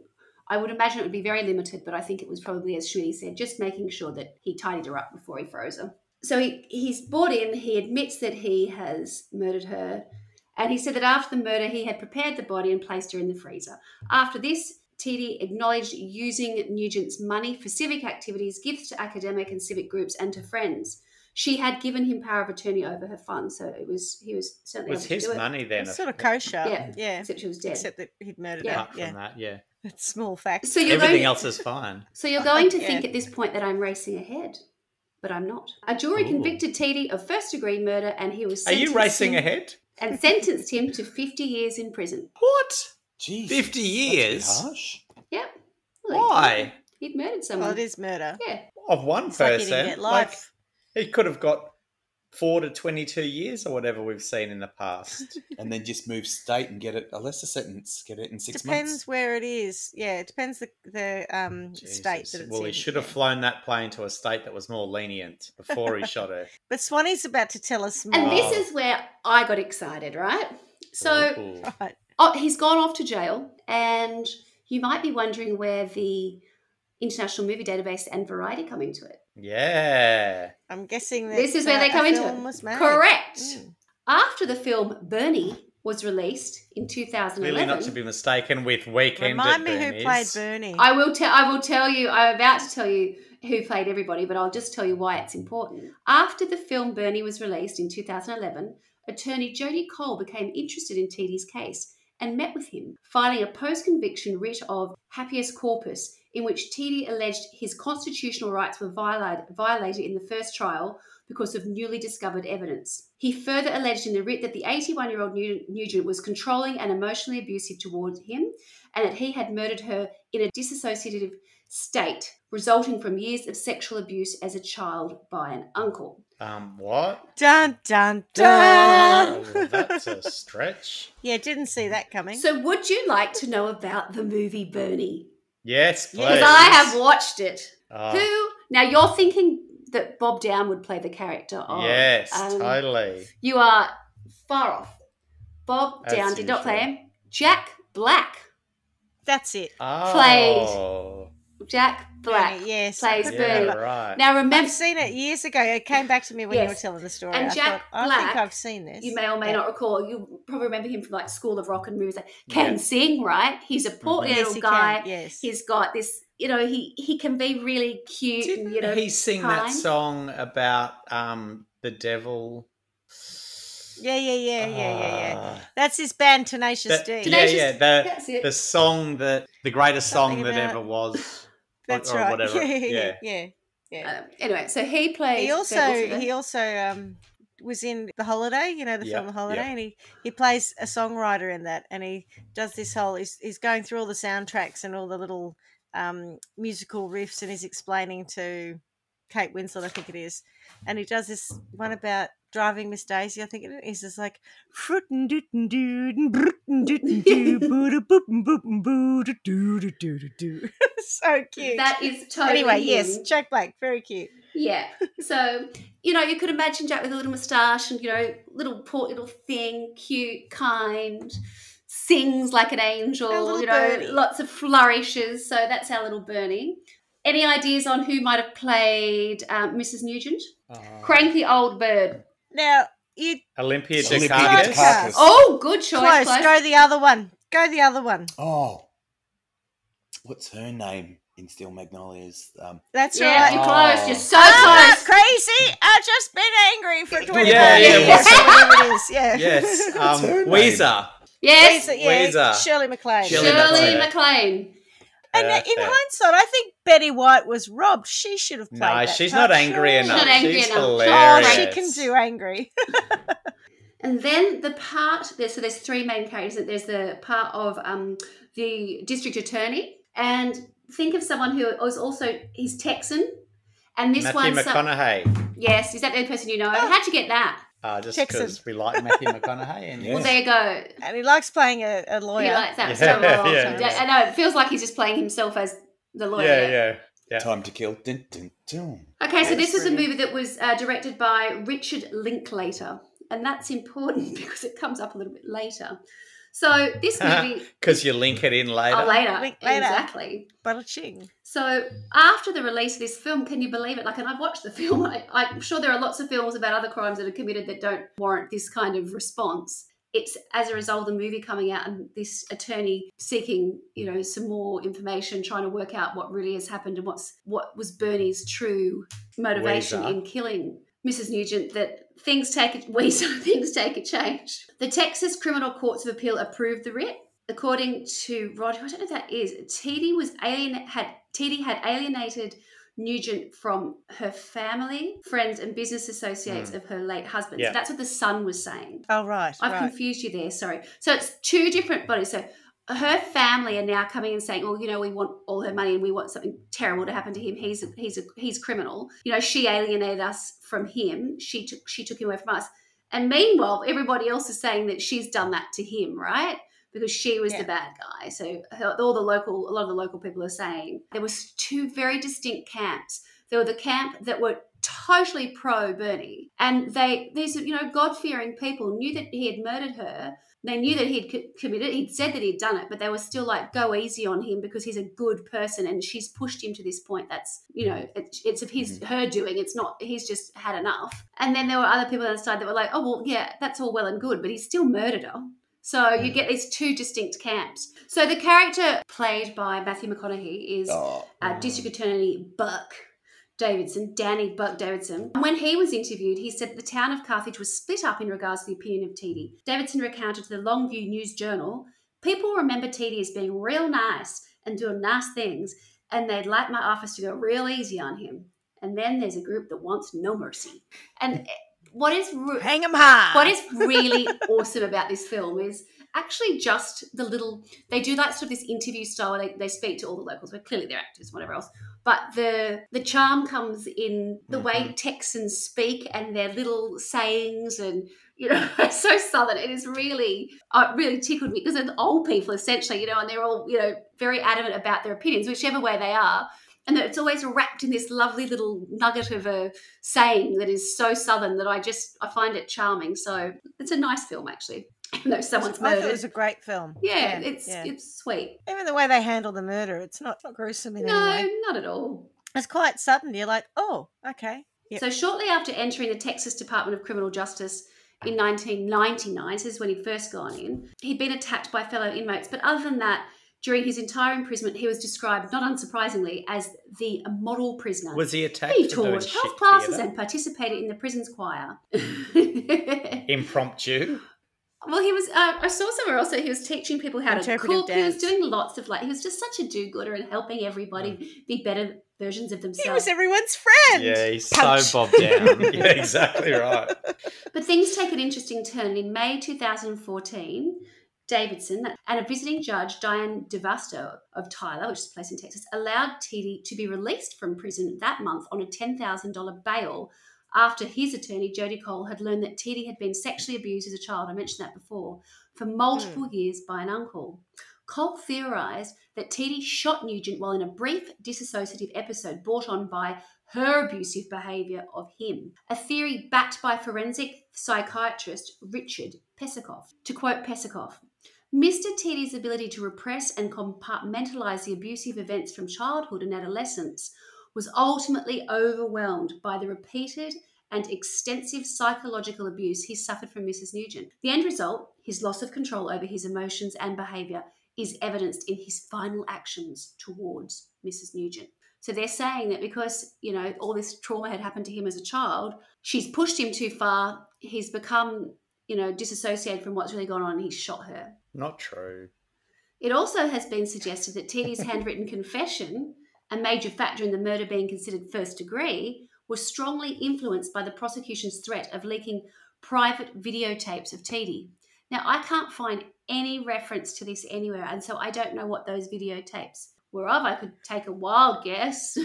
I would imagine it would be very limited, but I think it was probably, as Shmitty said, just making sure that he tidied her up before he froze her. So he's brought in, he admits that he has murdered her, and he said that after the murder, he had prepared the body and placed her in the freezer. After this, Tiede acknowledged using Nugent's money for civic activities, gifts to academic and civic groups, and to friends. She had given him power of attorney over her funds, so he was certainly Was able to his do it. money then? It's sort of kosher. Yeah, except she was dead. Except that he'd murdered Yeah. her. Apart from that, yeah. That's small fact. So you're Everything going, else is fine. So you're going to Yeah. think at this point that I'm racing ahead, but I'm not. A jury Ooh. convicted Tiede of first-degree murder, and he was Are you racing ahead? and sentenced him to 50 years in prison. What? Jeez, 50 that's a bit years? harsh. Yep. Well, Why? He'd murdered someone. Well, it is murder. Yeah. Of one It's like he person? didn't get life. He could have got 4 to 22 years or whatever we've seen in the past. And then just move state and get it a lesser sentence. Get it in 6 Depends months. where it is. Yeah, it depends the state Jesus. that it's Well, in. he should have flown that plane to a state that was more lenient before he shot her. But Swanny's about to tell us more. And this is where I got excited, right? So Ooh. Right. he's gone off to jail, and you might be wondering where the International Movie Database and Variety come into it. Yeah. I'm guessing that This is where they come a into film it. was made. Correct. Mm. After the film Bernie was released in 2011, Really not to be mistaken with Weekend Remind at me who Bernie's. played Bernie. I will tell you. I'm about to tell you who played everybody, but I'll just tell you why it's important. After the film Bernie was released in 2011, attorney Jodie Cole became interested in Tiede's case and met with him, filing a post-conviction writ of habeas corpus in which Tiede alleged his constitutional rights were violated in the first trial because of newly discovered evidence. He further alleged in the writ that the 81-year-old Nugent was controlling and emotionally abusive towards him, and that he had murdered her in a dissociative state, resulting from years of sexual abuse as a child by an uncle. What? Dun, dun, dun. Oh, that's a stretch. Yeah, didn't see that coming. So would you like to know about the movie Bernie? Yes, please. Because I have watched it. Oh, Who? Now you're thinking that Bob Down would play the character of... yes, totally. You are far off. Bob As Down did not play usual. him. Jack Black. That's it. Oh. Jack Black Bernie, yes. plays Yeah, Bernie. right. Now remember, I've seen it years ago. It came back to me when you were Yes. telling the story. And I Jack thought, I think Black, I've seen this. you may or may Yeah. not recall, you probably remember him from like School of Rock and movies like Can Yeah. Sing, right? He's a portly Yes, little he guy. can. Yes. He's got this, he can be really cute and, Didn't he sing that kind. song about the devil? Yeah. That's his band, Tenacious D. Tenacious- Yeah. That's it. The song that the greatest Something song that about- ever was. That's or right. whatever. Yeah. Anyway, so he plays. He also was in The Holiday, the film The Holiday, and he plays a songwriter in that, and he does this whole. He's going through all the soundtracks and all the little musical riffs, and he's explaining to Kate Winslet, I think it is, and he does this one about driving Miss Daisy, I think it is. He's just like frootin' dootin' doodin' brootin' dootin' doo booda boopin' boopin' booda doo doo doo doo doo. So cute. That is totally Anyway, him. yes, Jack Black, very cute. Yeah. So, you could imagine Jack with a little moustache and, little thing, cute, kind, sings like an angel, Our little Bernie. lots of flourishes. So that's our little Bernie. Any ideas on who might have played Mrs. Nugent? Cranky old bird. Now you Olympia Olympia Dukakis. Dukakis. Oh, good choice. close. Go the other one. Oh, what's her name in Steel Magnolias? That's Yeah, right. you're Oh. close. You're so I'm not close. crazy. I've just been angry for 24 Yeah, years. yeah. Whatever it is. Yeah. Yes, What's her name? Weezer. Yes. Weezer, yeah, Weezer. Shirley MacLaine. Shirley Shirley MacLaine. MacLaine. And in hindsight, I think Betty White was robbed. She should have played that she's part, not angry surely. enough. Not angry She's enough. hilarious. Oh, she can do angry. And then the part, there's three main characters. There's the part of the district attorney. And think of someone who was also, he's Texan. And this Matthew one's... McConaughey. Yes, is that the only person you know? How'd you get that? Just Texan. because we like Matthew McConaughey. And Yeah. Well, there you go. And he likes playing a lawyer. He likes that Yeah, stuff. yeah. I know, it feels like he's just playing himself as the lawyer. Yeah. Time to kill. Dun, dun, dun. Okay, so this was a brilliant. movie that was directed by Richard Linklater. And that's important because it comes up a little bit later. So this movie... Because you link it in later. Oh, later. Link later. Exactly. Ba-da-ching. So after the release of this film, can you believe it? Like, and I've watched the film. I'm sure there are lots of films about other crimes that are committed that don't warrant this kind of response. It's as a result of the movie coming out and this attorney seeking, some more information, trying to work out what really has happened and what was Bernie's true motivation Weezer. in killing Mrs. Nugent, that things take a change. The Texas Criminal Courts of Appeal approved the writ. According to Rod, I don't know who that is, Tiede had alienated Nugent from her family, friends, and business associates of her late husband. Yeah. So that's what the son was saying. Oh, right. I've right. confused you there, sorry. So it's two different bodies. So her family are now coming and saying, we want all her money and we want something terrible to happen to him. He's criminal. She alienated us from him. She took him away from us. And meanwhile, everybody else is saying that she's done that to him, right? Because she was the bad guy. So a lot of the local people are saying there was two very distinct camps. There were the camp that were totally pro Bernie, and these God-fearing people knew that he had murdered her. They knew that he'd said that he'd done it, but they were still like, go easy on him because he's a good person and she's pushed him to this point. That's, it's of her doing. It's not, he's just had enough. And then there were other people on the side that were like, oh, well, yeah, that's all well and good, but he still murdered her. So you get these two distinct camps. So the character played by Matthew McConaughey is District Attorney Buck Davidson, Danny Buck Davidson. When he was interviewed, he said the town of Carthage was split up in regards to the opinion of Tiede. Davidson recounted to the Longview News Journal, people remember Tiede as being real nice and doing nice things, and they'd like my office to go real easy on him. And then there's a group that wants no mercy. And hang 'em hard. What is really awesome about this film is actually just they do like sort of this interview style where they speak to all the locals, but clearly they're actors, whatever else. But the charm comes in the way Texans speak and their little sayings, and it's so southern. It is really tickled me because they're old people essentially, and they're all very adamant about their opinions, whichever way they are. And it's always wrapped in this lovely little nugget of a saying that is so southern that I find it charming. So it's a nice film, actually, even though someone's I murdered. thought it was a great film. Yeah, it's sweet. Even the way they handle the murder, it's not gruesome in any way. No, not at all. It's quite sudden. You're like, oh, okay. Yep. So shortly after entering the Texas Department of Criminal Justice in 1999, this is when he'd first gone in, he'd been attacked by fellow inmates. But other than that, during his entire imprisonment, he was described, not unsurprisingly, as the model prisoner. Was he attacked He for doing taught shit health classes theatre? and participated in the prison's choir. Impromptu? Well, he was, I saw somewhere also he was teaching people how to Interpretive cook. He was dance. doing lots of he was just such a do-gooder and helping everybody be better versions of themselves. He was everyone's friend. Yeah, he's Punch. so bobbed down. Yeah, exactly right. But things take an interesting turn. In May 2014, Davidson and a visiting judge, Diane DeVasto of Tyler, which is a place in Texas, allowed Tiede to be released from prison that month on a $10,000 bail after his attorney, Jody Cole, had learned that Tiede had been sexually abused as a child, I mentioned that before, for multiple years by an uncle. Cole theorised that Tiede shot Nugent while in a brief dissociative episode brought on by her abusive behaviour of him, a theory backed by forensic psychiatrist Richard Pesakoff. To quote Pesakoff, Mr. Tiede's ability to repress and compartmentalise the abusive events from childhood and adolescence was ultimately overwhelmed by the repeated and extensive psychological abuse he suffered from Mrs. Nugent. The end result, his loss of control over his emotions and behaviour, is evidenced in his final actions towards Mrs. Nugent. So they're saying that because, all this trauma had happened to him as a child, she's pushed him too far, he's become, disassociated from what's really gone on, and he's shot her. Not true. It also has been suggested that Tiede's handwritten confession, a major factor in the murder being considered first degree, was strongly influenced by the prosecution's threat of leaking private videotapes of Tiede. Now, I can't find any reference to this anywhere, and so I don't know what those videotapes were of. I could take a wild guess.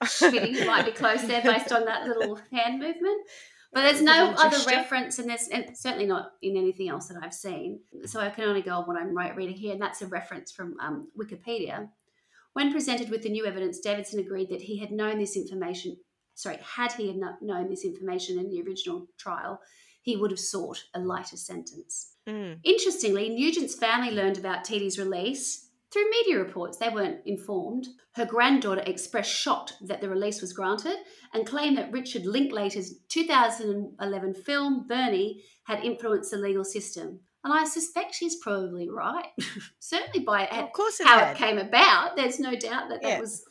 Schmitty might be close there based on that little hand movement. But there's no other reference, and certainly not in anything else that I've seen. So I can only go on what I'm reading here, and that's a reference from Wikipedia. When presented with the new evidence, Davidson agreed that he had known this information. Had he known this information in the original trial, he would have sought a lighter sentence. Interestingly, Nugent's family learned about Tiede's release through media reports. They weren't informed. Her granddaughter expressed shock that the release was granted and claimed that Richard Linklater's 2011 film, Bernie, had influenced the legal system. And I suspect she's probably right. Certainly by how it came about. There's no doubt that was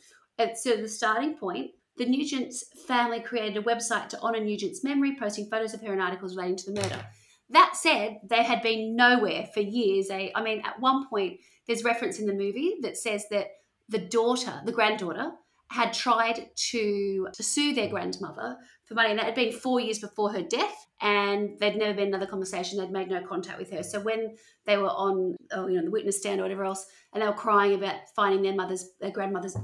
sort of the starting point. The Nugent's family created a website to honour Nugent's memory, posting photos of her and articles relating to the murder. That said, they had been nowhere for years. At one point, there's reference in the movie that says that the granddaughter, had tried to sue their grandmother for money, and that had been 4 years before her death, and there'd never been another conversation. They'd made no contact with her. So when they were on, the witness stand or whatever else, and they were crying about finding her grandmother's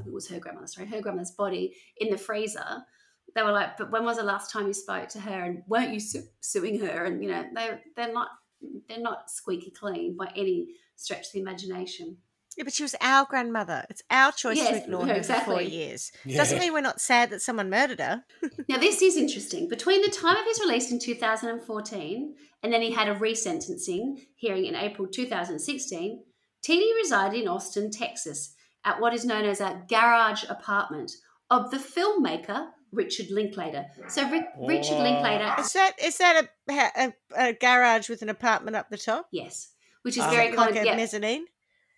body in the freezer, they were like, "But when was the last time you spoke to her? And weren't you suing her?" And they're not squeaky clean by any stretch of the imagination. Yeah, but she was our grandmother. It's our choice to ignore her for 4 years. Yeah. Doesn't mean we're not sad that someone murdered her. Now, this is interesting. Between the time of his release in 2014 and then he had a resentencing hearing in April 2016, Tiede resided in Austin, Texas, at what is known as a garage apartment of the filmmaker Richard Linklater. So Richard Linklater... Is that a garage with an apartment up the top? Yes, which is very common. Like a mezzanine?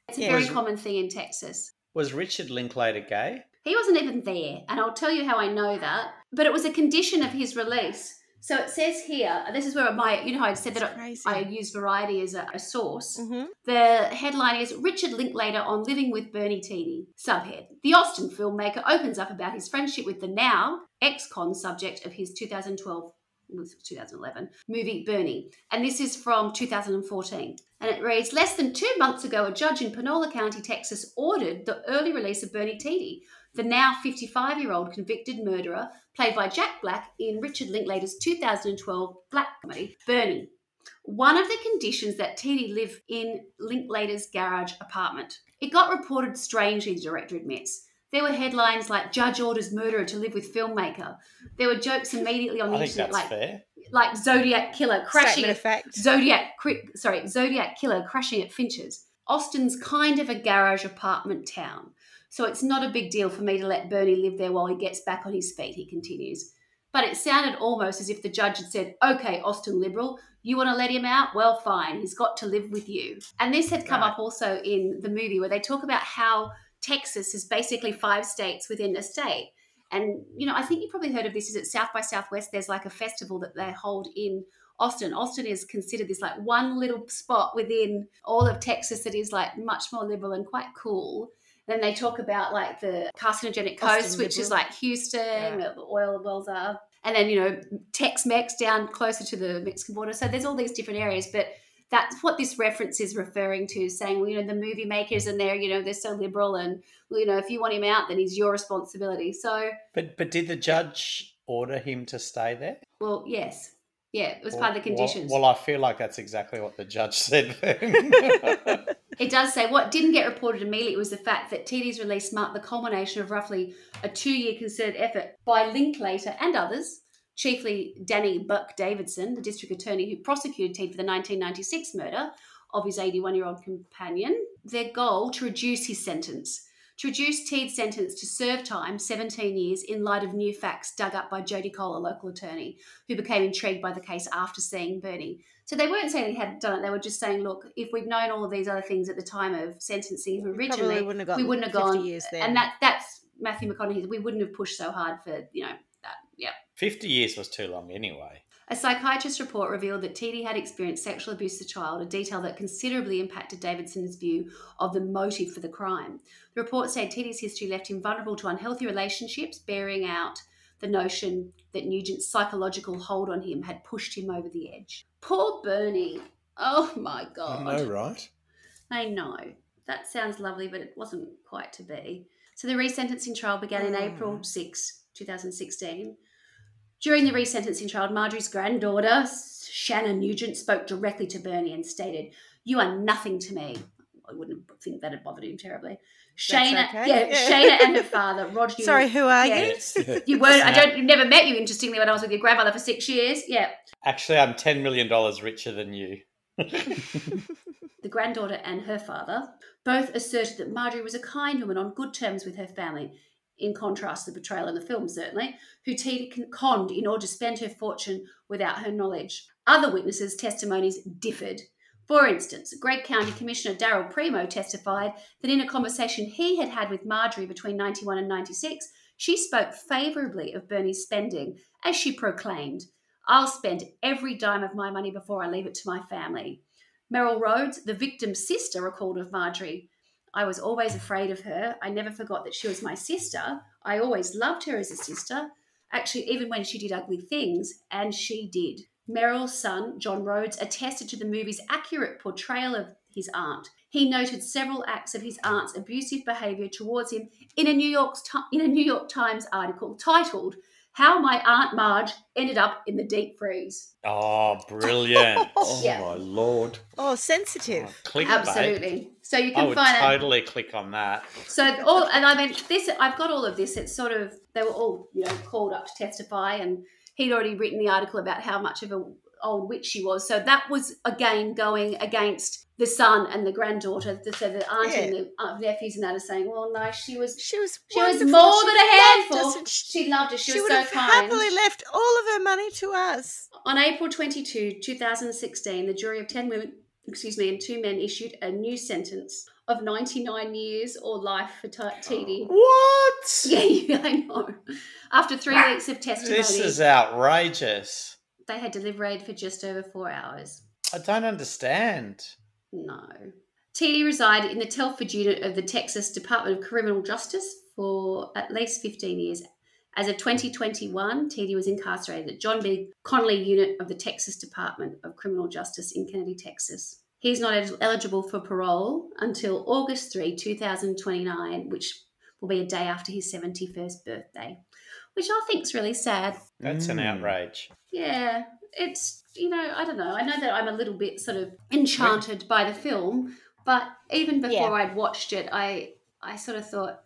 It's a very common thing in Texas. Was Richard Linklater gay? He wasn't even there, and I'll tell you how I know that. But it was a condition of his release. So it says here, this is where how I said that I use Variety as a source. Mm-hmm. The headline is Richard Linklater on Living with Bernie Tiede. Subhead: The Austin filmmaker opens up about his friendship with the now ex-con subject of his 2011 movie Bernie. And this is from 2014. And it reads, less than 2 months ago, a judge in Panola County, Texas, ordered the early release of Bernie Tiede, the now 55-year-old convicted murderer played by Jack Black in Richard Linklater's 2012 black comedy, Bernie. One of the conditions that Tiede lived in Linklater's garage apartment. It got reported strangely, the director admits. There were headlines like Judge Orders Murderer to Live with Filmmaker. There were jokes immediately on the internet like Zodiac Killer crashing Zodiac Killer crashing at Finch's. Austin's kind of a garage apartment town. So it's not a big deal for me to let Bernie live there while he gets back on his feet, he continues. But it sounded almost as if the judge had said, okay, Austin liberal, you want to let him out? Well, fine, he's got to live with you. And this had come up also in the movie where they talk about how Texas is basically 5 states within a state. And, I think you probably heard of this, is at South by Southwest, there's like a festival that they hold in Austin. Austin is considered this like one little spot within all of Texas that is like much more liberal and quite cool. Then they talk about like the carcinogenic coast, which is like Houston, where the oil wells are. And then, Tex-Mex down closer to the Mexican border. So there's all these different areas, but that's what this reference is referring to, saying, well, the movie makers and they're so liberal and, if you want him out, then he's your responsibility. So, But did the judge order him to stay there? Well, yes. Yeah, it was part of the conditions. Well, I feel like that's exactly what the judge said then. It does say what didn't get reported immediately was the fact that Tiede's release marked the culmination of roughly a 2-year concerted effort by Linklater and others, chiefly Danny Buck Davidson, the district attorney who prosecuted Tiede for the 1996 murder of his 81-year-old companion, their goal to reduce his sentence. To reduce Tiede's sentence to serve time, 17 years, in light of new facts dug up by Jody Cole, a local attorney, who became intrigued by the case after seeing Bernie. So they weren't saying he hadn't done it. They were just saying, look, if we'd known all of these other things at the time of sentencing him originally, we wouldn't have gone 50 years there. And that's Matthew McConaughey. We wouldn't have pushed so hard for, that. Yeah. 50 years was too long anyway. A psychiatrist's report revealed that Tiede had experienced sexual abuse as a child, a detail that considerably impacted Davidson's view of the motive for the crime. The report said Tiede's history left him vulnerable to unhealthy relationships, bearing out the notion that Nugent's psychological hold on him had pushed him over the edge. Poor Bernie. Oh, my God. I know, right? I know. That sounds lovely, but it wasn't quite to be. So the resentencing trial began in April 6, 2016. During the resentencing trial, Marjorie's granddaughter, Shannon Nugent, spoke directly to Bernie and stated, "You are nothing to me." I wouldn't think that had bothered him terribly. Shayna, okay. Shayna and her father, Roger. Sorry, who are you? You weren't. Never met you. Interestingly, when I was with your grandmother for 6 years. Yeah. Actually, I'm $10 million richer than you. The granddaughter and her father both asserted that Marjorie was a kind woman on good terms with her family, in contrast to the portrayal in the film, certainly, who Tiede conned in order to spend her fortune without her knowledge. Other witnesses' testimonies differed. For instance, Great County Commissioner Darryl Primo testified that in a conversation he had had with Marjorie between 91 and 96, she spoke favourably of Bernie's spending, as she proclaimed, "I'll spend every dime of my money before I leave it to my family." Merrill Rhodes, the victim's sister, recalled of Marjorie, "I was always afraid of her. I never forgot that she was my sister. I always loved her as a sister. Actually, even when she did ugly things, and she did." Merrill's son, John Rhodes, attested to the movie's accurate portrayal of his aunt. He noted several acts of his aunt's abusive behaviour towards him in a New York Times article titled, "How My Aunt Marge Ended Up in the Deep Freeze." Oh, brilliant. Oh, Yeah. my Lord. Oh, sensitive. Clickbait. Absolutely. So you I can would find totally click on that. I've got all of this. It's sort of, they were all, called up to testify, and he'd already written the article about how much of an old witch she was. So that was, again, going against the son and the granddaughter. So the aunt and the nephews and that are saying, well, no, she was wonderful. more than a handful. Us, she loved us. She was would so have kind. happily left all of her money to us. On April 22, 2016, the jury of 10 women, and 2 men issued a new sentence of 99 years or life for Tiede. What? Yeah, I know. After 3 weeks of testimony, This is outrageous. they had deliberated for just over 4 hours. I don't understand. No. Tiede resided in the Telford unit of the Texas Department of Criminal Justice for at least 15 years. As of 2021, Tiede was incarcerated at John B. Connolly unit of the Texas Department of Criminal Justice in Kennedy, Texas. He is not eligible for parole until August 3, 2029, which will be a day after his 71st birthday, which I think is really sad. That's an outrage. Yeah, it's, I don't know. I know that I'm a little bit sort of enchanted by the film, but even before I'd watched it, I sort of thought,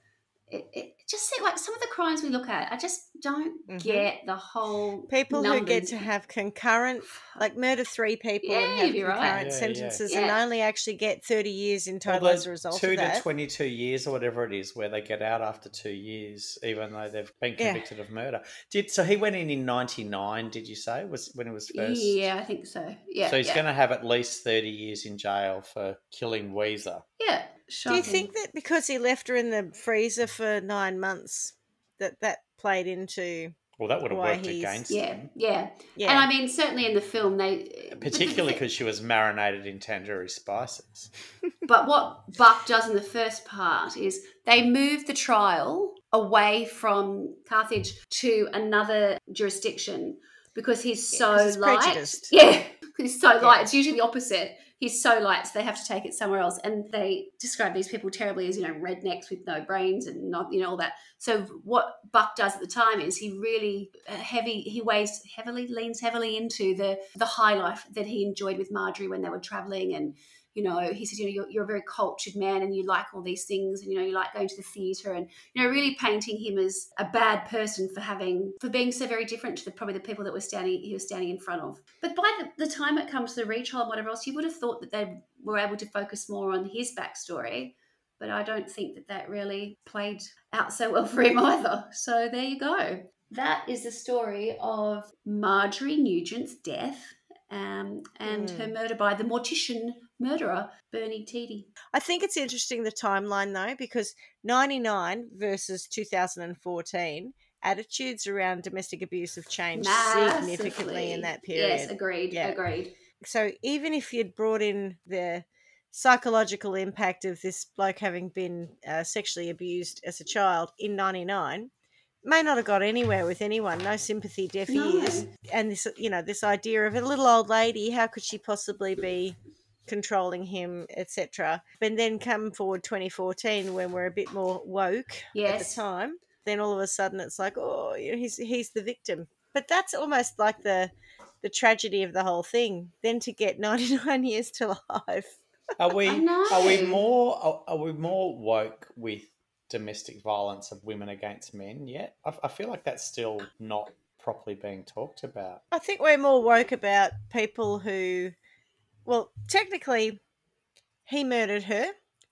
it just seemed like some of the crimes we look at, I just don't get the whole people numbers. who get to have concurrent, like murder 3 people and have concurrent sentences and only actually get 30 years in total as a result of that. 2 to 22 years or whatever it is, where they get out after 2 years, even though they've been convicted of murder. So he went in 99, did you say, was when it was first? Yeah, I think so. Yeah. So he's going to have at least 30 years in jail for killing Weezer. Yeah. Do you think that because he left her in the freezer for 9 months, that played into... Well, that would have worked against him. Yeah. And I mean, certainly in the film, they... Particularly because she was marinated in tandoori spices. But what Buck does in the first part is they move the trial away from Carthage to another jurisdiction because he's so light. Prejudiced. Yeah, he's so light. It's usually the opposite. He's so light, so they have to take it somewhere else. And they describe these people terribly as, rednecks with no brains and not, all that. So what Buck does at the time is he really leans heavily into the high life that he enjoyed with Marjorie when they were travelling. And, he says, you're a very cultured man and you like all these things and, you like going to the theatre and, really painting him as a bad person for being so very different to probably the people that he was standing in front of. But by the time it comes to the retrial and whatever else, you would have thought that they were able to focus more on his backstory. But I don't think that really played out so well for him either. So there you go. That is the story of Marjorie Nugent's death and her murder by the Mortician murderer, Bernie Tiede. I think it's interesting, the timeline, though, because 99 versus 2014, attitudes around domestic abuse have changed Massively. significantly in that period. Yes, agreed. So even if you'd brought in the psychological impact of this bloke having been sexually abused as a child in 99, may not have got anywhere with anyone. No sympathy, deaf ears. And this, this idea of a little old lady, how could she possibly be controlling him, etc. But then come forward 2014 when we're a bit more woke at the time, then all of a sudden it's like, oh, he's the victim. But that's almost like the tragedy of the whole thing. Then to get 99 years to life. Are we more woke with domestic violence of women against men yet? I feel like that's still not properly being talked about. I think we're more woke about people who, well, technically he murdered her,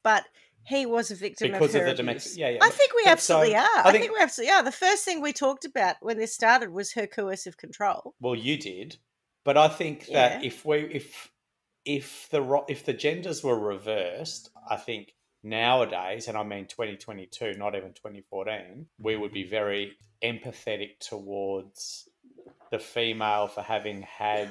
but he was a victim because of her of the abuse. domestic. Yeah. I think we absolutely are. I think we absolutely are. The first thing we talked about when this started was her coercive control. Well, you did, but I think that if the genders were reversed, I think nowadays, and I mean 2022, not even 2014, we would be very empathetic towards the female for having had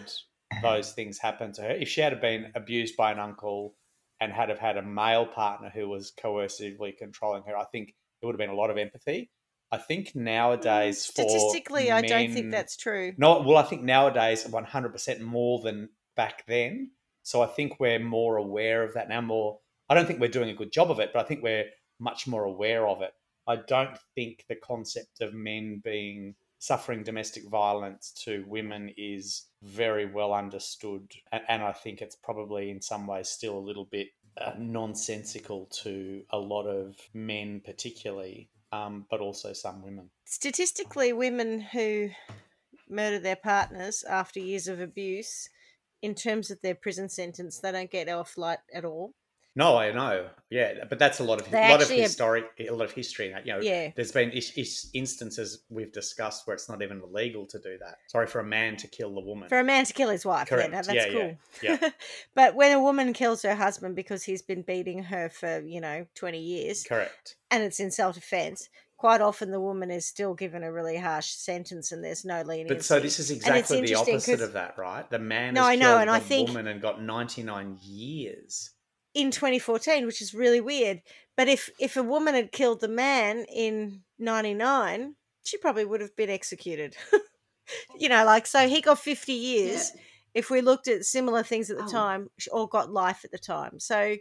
those things happen to her. If she had been abused by an uncle and had a male partner who was coercively controlling her, I think there would have been a lot of empathy. I think nowadays statistically, I don't think that's true. No, well, I think nowadays 100% more than back then. So I think we're more aware of that now. I don't think we're doing a good job of it, but I think we're much more aware of it. I don't think the concept of men suffering domestic violence to women is very well understood. And I think it's probably in some ways still a little bit nonsensical to a lot of men particularly, but also some women. Statistically, women who murder their partners after years of abuse, in terms of their prison sentence, they don't get off light at all. No, I know. Yeah, but that's a lot of history. There's been instances we've discussed where it's not even illegal to do that. Sorry, for a man to kill the woman. For a man to kill his wife. Correct. Yeah, that's cool. Yeah. But when a woman kills her husband because he's been beating her for, 20 years. Correct. And it's in self-defense, quite often the woman is still given a really harsh sentence and there's no leniency. But so this is exactly the opposite of that, right? The man has killed the woman and got 99 years. In 2014, which is really weird. But if a woman had killed the man in 99, she probably would have been executed. So he got 50 years. Yeah. If we looked at similar things at the time, or got life at the time. So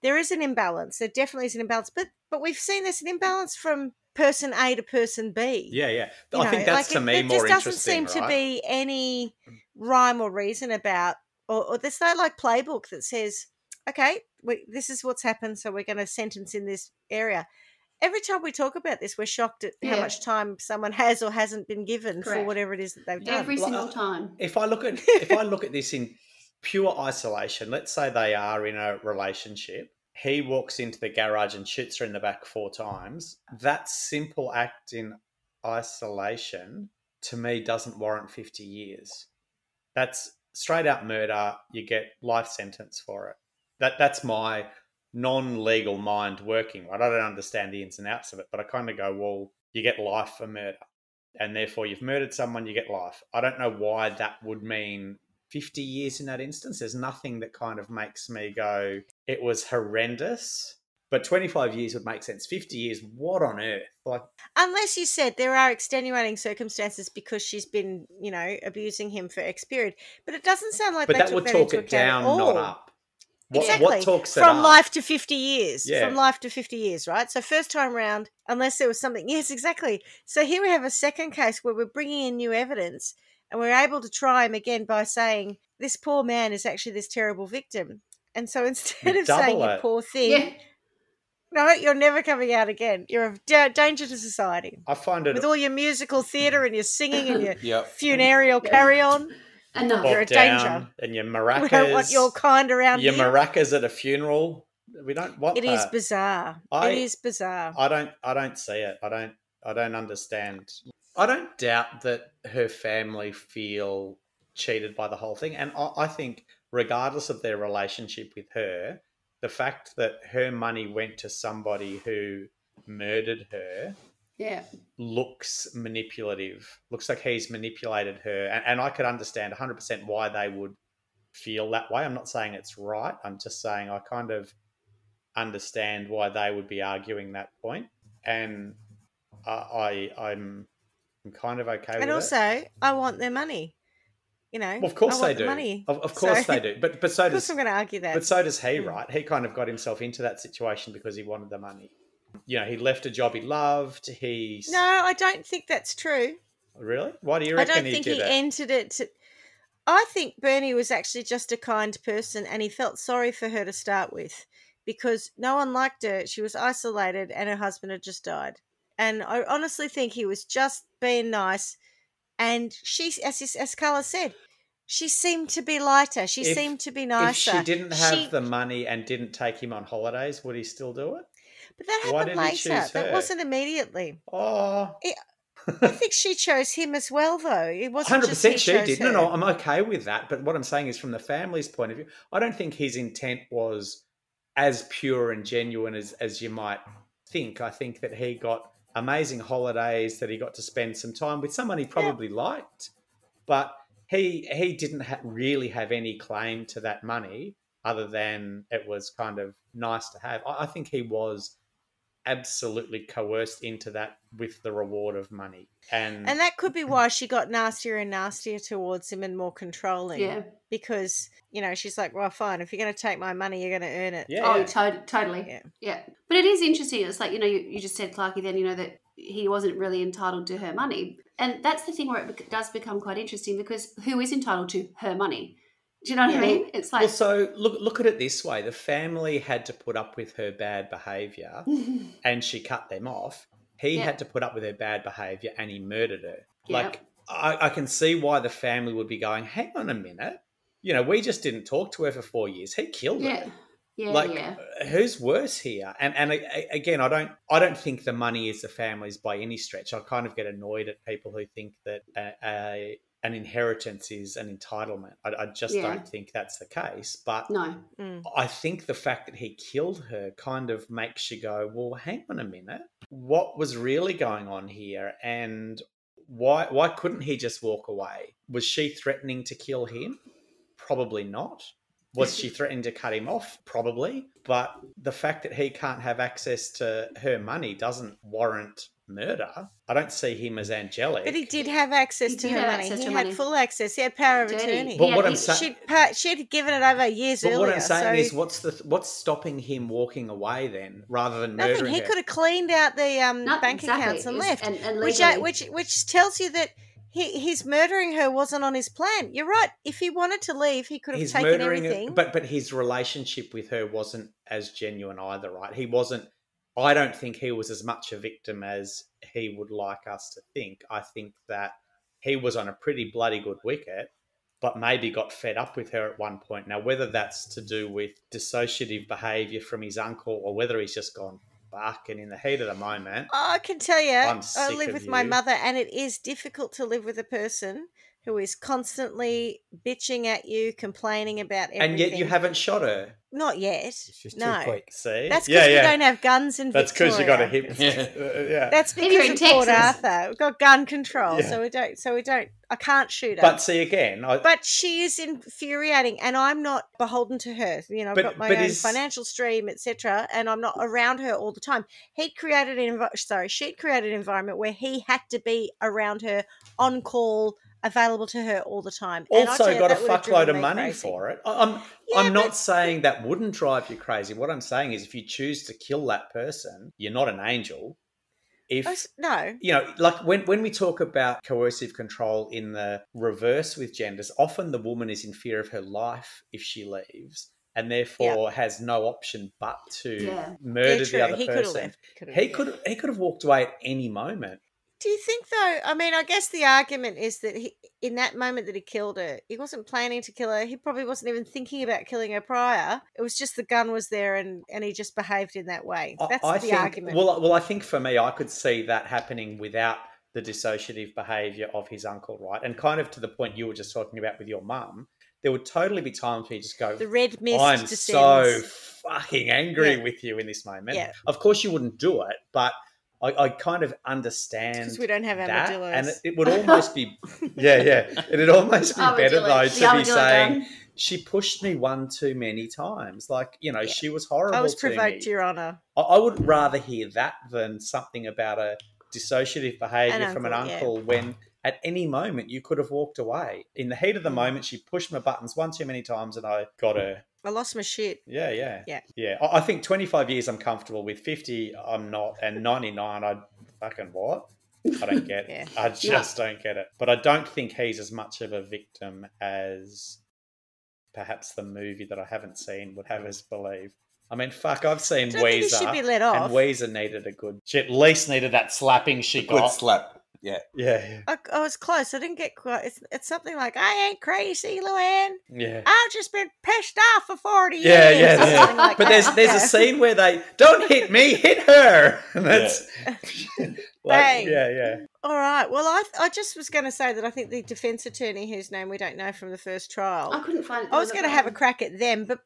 there is an imbalance. There definitely is an imbalance. But we've seen there's an imbalance from person A to person B. Yeah. I think that's to me more interesting, there doesn't seem to be any rhyme or reason about, or there's no playbook that says, okay, this is what's happened, so we're going to sentence in this area. Every time we talk about this, we're shocked at how much time someone has or hasn't been given for whatever it is that they've done. Every single time. If I look at this in pure isolation, let's say they are in a relationship, he walks into the garage and shoots her in the back 4 times. That simple act in isolation, to me, doesn't warrant 50 years. That's straight out murder. You get life sentence for it. That's my non-legal mind working, right? I don't understand the ins and outs of it, but I kind of go, well, you get life for murder, and therefore you've murdered someone, you get life. I don't know why that would mean 50 years in that instance. There's nothing that kind of makes me go, it was horrendous, but 25 years would make sense. 50 years, what on earth? Unless you said there are extenuating circumstances because she's been, abusing him for X period. But it doesn't sound like that would talk it down, not up. What talks it from up? Life to 50 years. Yeah. From life to 50 years, right? So first time round, unless there was something. Yes, exactly. So here we have a second case where we're bringing in new evidence and we're able to try him again by saying this poor man is actually this terrible victim. And so instead of saying you poor thing, no, you're never coming out again. You're a danger to society. I find it... With all your musical theatre and your singing and your funereal carry-on. Enough. You're a danger. And your maracas. We don't want your kind around your here. maracas at a funeral. We don't want it. It is bizarre. It is bizarre. I don't see it. I don't understand. I don't doubt that her family feel cheated by the whole thing. And I think regardless of their relationship with her, the fact that her money went to somebody who murdered her Yeah. looks manipulative. Looks like he's manipulated her. And I could understand 100% why they would feel that way. I'm not saying it's right. I'm just saying I kind of understand why they would be arguing that point. And I'm kind of okay with And it. also, I want their money. You know, Well, of course I they want do. the money. Of course they do. But so of course does. I'm going to argue that. But so does he, right? He kind of got himself into that situation because he wanted the money. You know, he left a job he loved. No, I don't think that's true. Really? Why do you I reckon don't he think did he it? entered it to... I think Bernie was actually just a kind person, and he felt sorry for her to start with because no one liked her. She was isolated and her husband had just died. And I honestly think he was just being nice. And she, as Carla said, she seemed to be lighter. She seemed to be nicer. If she didn't have the money and didn't take him on holidays, would he still do it? But that Why happened did he later. choose her? That wasn't immediately. Oh. I think she chose him as well, though. It wasn't 100% just he she chose did. her. No, I'm okay with that. But what I'm saying is from the family's point of view, I don't think his intent was as pure and genuine as you might think. I think that he got amazing holidays, that he got to spend some time with someone he probably liked. But he didn't really have any claim to that money other than it was kind of nice to have. I think he was absolutely coerced into that with the reward of money. And that could be why she got nastier and nastier towards him and more controlling. Yeah. Because, you know, she's like, well, fine, if you're going to take my money, you're going to earn it. yeah. Oh, totally. Yeah. But it is interesting. It's like, you know, you just said, Clarky, then, you know, that he wasn't really entitled to her money. And that's the thing where it does become quite interesting because who is entitled to her money? Do you know what I mean? It's like... Well, so look at it this way. The family had to put up with her bad behaviour and she cut them off. He had to put up with her bad behaviour and he murdered her. Like, I can see why the family would be going, hang on a minute. You know, we just didn't talk to her for 4 years. He killed her. Yeah. Who's worse here? And again, I don't think the money is the family's by any stretch. I kind of get annoyed at people who think that an inheritance is an entitlement. I just don't think that's the case. But no. I think the fact that he killed her kind of makes you go, well, hang on a minute. What was really going on here? And why couldn't he just walk away? Was she threatening to kill him? Probably not. Was she threatening to cut him off? Probably. But the fact that he can't have access to her money doesn't warrant murder. I don't see him as angelic. But he did have access to her money. He had full access. He had power of attorney. But what I'm saying, she had given it over years earlier. But what I'm saying is, what's stopping him walking away then, rather than murdering her? Nothing. He could have cleaned out the bank accounts and left, which tells you that his murdering her wasn't on his plan. You're right. If he wanted to leave, he could have taken everything. But his relationship with her wasn't as genuine either, right? He wasn't. I don't think he was as much a victim as he would like us to think. I think that he was on a pretty bloody good wicket, but maybe got fed up with her at one point. Now, whether that's to do with dissociative behaviour from his uncle or whether he's just gone fuck and in the heat of the moment. I can tell you, I live with you. my mother and it is difficult to live with a person who is constantly bitching at you, complaining about everything. And yet you haven't shot her. Not yet. She's no. too quick. See? That's because we don't have guns in That's Victoria. because you got a hip. Yeah. That's because of Port Arthur. We've got gun control, so we don't. I can't shoot her. But see again. But she is infuriating, and I'm not beholden to her. You know, I've got my own financial stream, etc., and I'm not around her all the time. She'd created an environment where he had to be around her, on call, available to her all the time. Also got a fuckload of money for it. I'm not saying that wouldn't drive you crazy. What I'm saying is if you choose to kill that person, you're not an angel. No. You know, like when we talk about coercive control in the reverse with genders, often the woman is in fear of her life if she leaves and therefore has no option but to murder the other person. He could have walked away at any moment. Do you think, though, I mean, I guess the argument is that in that moment that he killed her, he wasn't planning to kill her. He probably wasn't even thinking about killing her prior. It was just the gun was there and he just behaved in that way. That's the argument. Well, I think for me, I could see that happening without the dissociative behaviour of his uncle, right? And kind of to the point you were just talking about with your mum, there would totally be times where you just go, the red mist I'm descends. so fucking angry with you in this moment. Yeah. Of course you wouldn't do it, but I kind of understand Because we don't have that, armadillos. and it would almost be it'd almost be better though The to be armadillo saying gun. she pushed me one too many times. Like, you know, Yeah. she was horrible I was to me. provoked, Your Honour. I would rather hear that than something about a dissociative behaviour from an uncle, yeah. uncle when at any moment you could have walked away. In the heat of the moment, she pushed my buttons one too many times and I got her. I lost my shit. Yeah. I think 25 years I'm comfortable with. 50 I'm not, and 99 I fucking what? I don't get it. I just don't get it. But I don't think he's as much of a victim as perhaps the movie that I haven't seen would have us believe. I mean, fuck, I've seen I don't think he should be let off. and Weezer needed a good... She at least needed that slapping she got. Good slap, yeah. I was close. I didn't get quite... It's something like, I ain't crazy, Luann. Yeah. I've just been pissed off for 40 years. Yeah. Something like But that. there's a scene where they, don't hit me, hit her. And that's... Bang. Yeah. All right. Well, I just was going to say that I think the defence attorney, whose name we don't know from the first trial... I couldn't find it. I was going to have a crack at them, but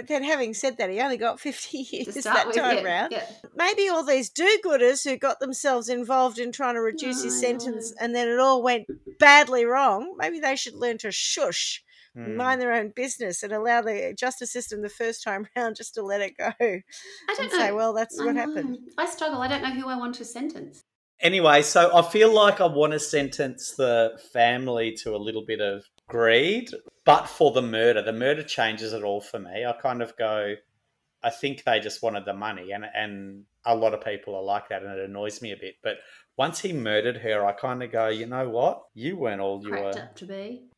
then having said that, he only got 50 years that time round. Yeah. Maybe all these do-gooders who got themselves involved in trying to reduce his sentence and then it all went badly wrong, maybe they should learn to shush, mind their own business and allow the justice system the first time round just to let it go. I don't know. Say, well, that's what happened. I struggle. I don't know who I want to sentence. Anyway, so I feel like I want to sentence the family to a little bit of greed, but for the murder. The murder changes it all for me. I kind of go, I think they just wanted the money, and a lot of people are like that, and it annoys me a bit. But once he murdered her, I kind of go, you know what? You weren't all you were Up to be.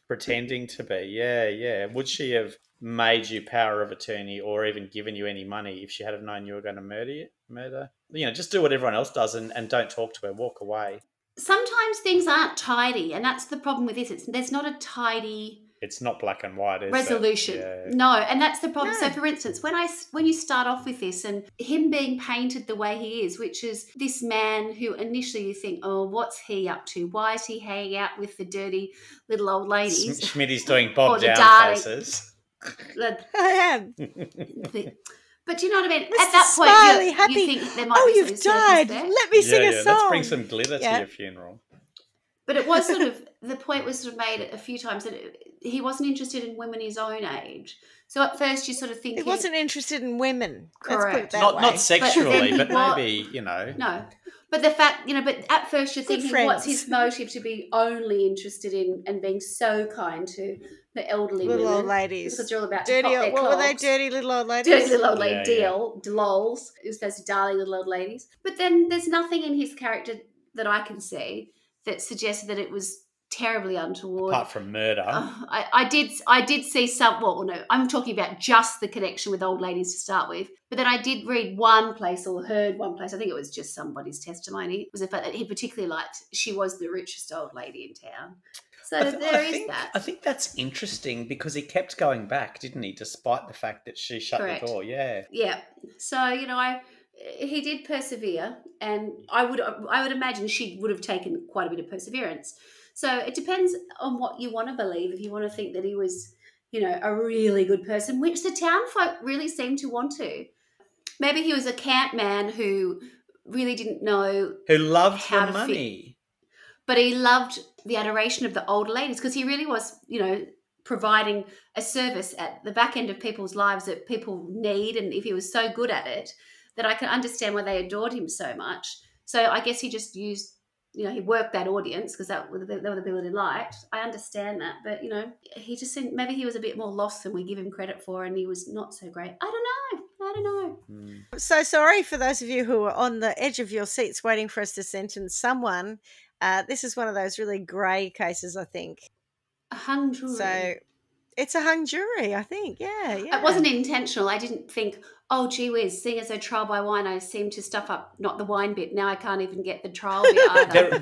pretending to be. Yeah. Would she have made you power of attorney or even given you any money if she had have known you were going to murder? You know, just do what everyone else does and don't talk to her. Walk away. Sometimes things aren't tidy, and that's the problem with this. There's not a tidy... It's not black and white, is it? resolution. Yeah. No, and that's the problem. No. So, for instance, when you start off with this and him being painted the way he is, which is this man who initially you think, oh, what's he up to? Why is he hanging out with the dirty little old ladies? Schmitty's doing Bob Or the Down darling- faces. The- I am. But do you know what I mean? Mr. At that Smiley, point, happy. you think there might be You've some died. surface there. Let me sing a song. Let's bring some glitter to your funeral. But it was sort of, the point was sort of made a few times that he wasn't interested in women his own age. So at first you sort of think... He wasn't interested in women. Correct. Let's put it that way. Not sexually, but what- maybe, you know. No. But the fact, but at first you're Good thinking, friends. what's his motive to be only interested in and being so kind to the elderly Little women? old ladies. Because they're all about Dirty to pop old, their what were they? clogs. Dirty little old ladies? Dirty little old lady, Yeah, lols. It was those darling little old ladies. But then there's nothing in his character that I can see that suggested that it was terribly untoward. Apart from murder. I did see some. Well, no, I'm talking about just the connection with old ladies to start with. But then I did read one place or heard one place. I think it was just somebody's testimony. It was the fact that he particularly liked. She was the richest old lady in town. So there is that. I think that's interesting because he kept going back, didn't he? Despite the fact that she shut Correct. the door. Yeah. Yeah. So he did persevere, and I would imagine she would have taken quite a bit of perseverance. So it depends on what you want to believe. If you want to think that he was, a really good person, which the town folk really seemed to want to. Maybe he was a camp man who really didn't know Who loved how the to money. but he loved the adoration of the older ladies because he really was, providing a service at the back end of people's lives that people need. And if he was so good at it, that I can understand why they adored him so much. So I guess he just used, he worked that audience because that were the people that he liked. I understand that. But, he just seemed, maybe he was a bit more lost than we give him credit for, and he was not so great. I don't know. So sorry for those of you who are on the edge of your seats waiting for us to sentence someone. This is one of those really grey cases, I think. A hung jury. So it's a hung jury, I think. Yeah. It wasn't intentional. I didn't think, oh, gee whiz, seeing as a trial by wine, I seem to stuff up, not the wine bit. Now I can't even get the trial bit either.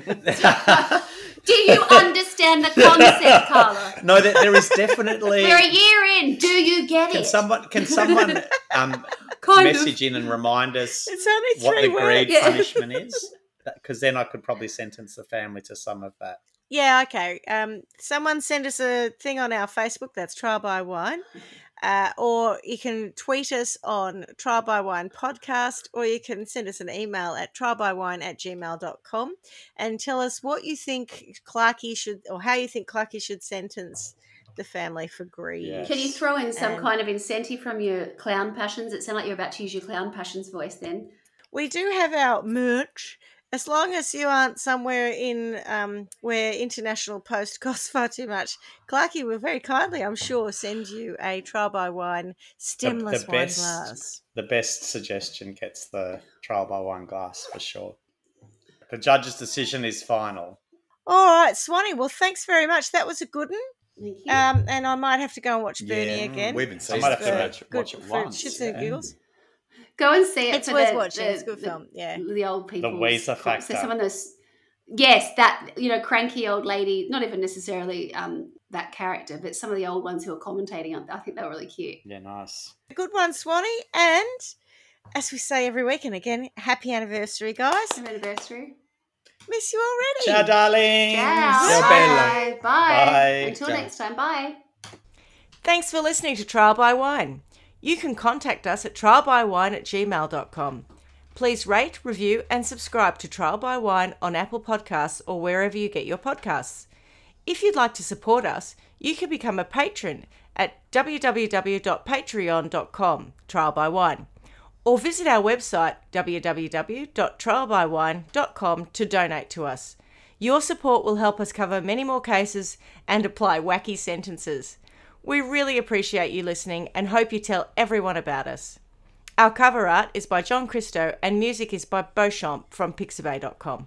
Do you understand the concept, Carla? No, there is definitely... We're a year in. Do you get Can it? someone Kind message in and remind us It's only what 3 the words. greed Yeah. punishment is? Because then I could probably sentence the family to some of that. Yeah, okay. Someone send us a thing on our Facebook. That's Trial by Wine. or you can tweet us on Trial by Wine Podcast, or you can send us an email at trialbywine@gmail.com and tell us what you think Clarkie should, or how you think Clarkie should sentence the family for greed. Yes. Can you throw in some kind of incentive from your clown passions? It sounded like you're about to use your clown passions voice then. We do have our merch. As long as you aren't somewhere in where international post costs far too much, Clarkie will very kindly, I'm sure, send you a Trial by Wine stemless wine glass. The best suggestion gets the Trial by Wine glass for sure. The judge's decision is final. All right, Swanny. Well, thanks very much. That was a good one. Thank you. And I might have to go and watch Bernie again. We haven't seen I might have it. to watch it once. Shits and giggles. Go and see it. It's for worth the- watching. the- It's a good film. Yeah. The old people. The Weezer factor. So some of those, yes, that, cranky old lady, not even necessarily that character, but some of the old ones who are commentating on, I think they were really cute. Yeah, nice. A good one, Swanny. And as we say every week, and again, happy anniversary, guys. Happy anniversary. Miss you already. Ciao, darling. Ciao. Bella. Bye. Bye. Until Ciao. next time. Bye. Thanks for listening to Trial by Wine. You can contact us at trialbywine@gmail.com. Please rate, review and subscribe to Trial by Wine on Apple Podcasts or wherever you get your podcasts. If you'd like to support us, you can become a patron at www.patreon.com, Trial by Wine, or visit our website www.trialbywine.com to donate to us. Your support will help us cover many more cases and apply wacky sentences. We really appreciate you listening and hope you tell everyone about us. Our cover art is by John Christo and music is by Beauchamp from pixabay.com.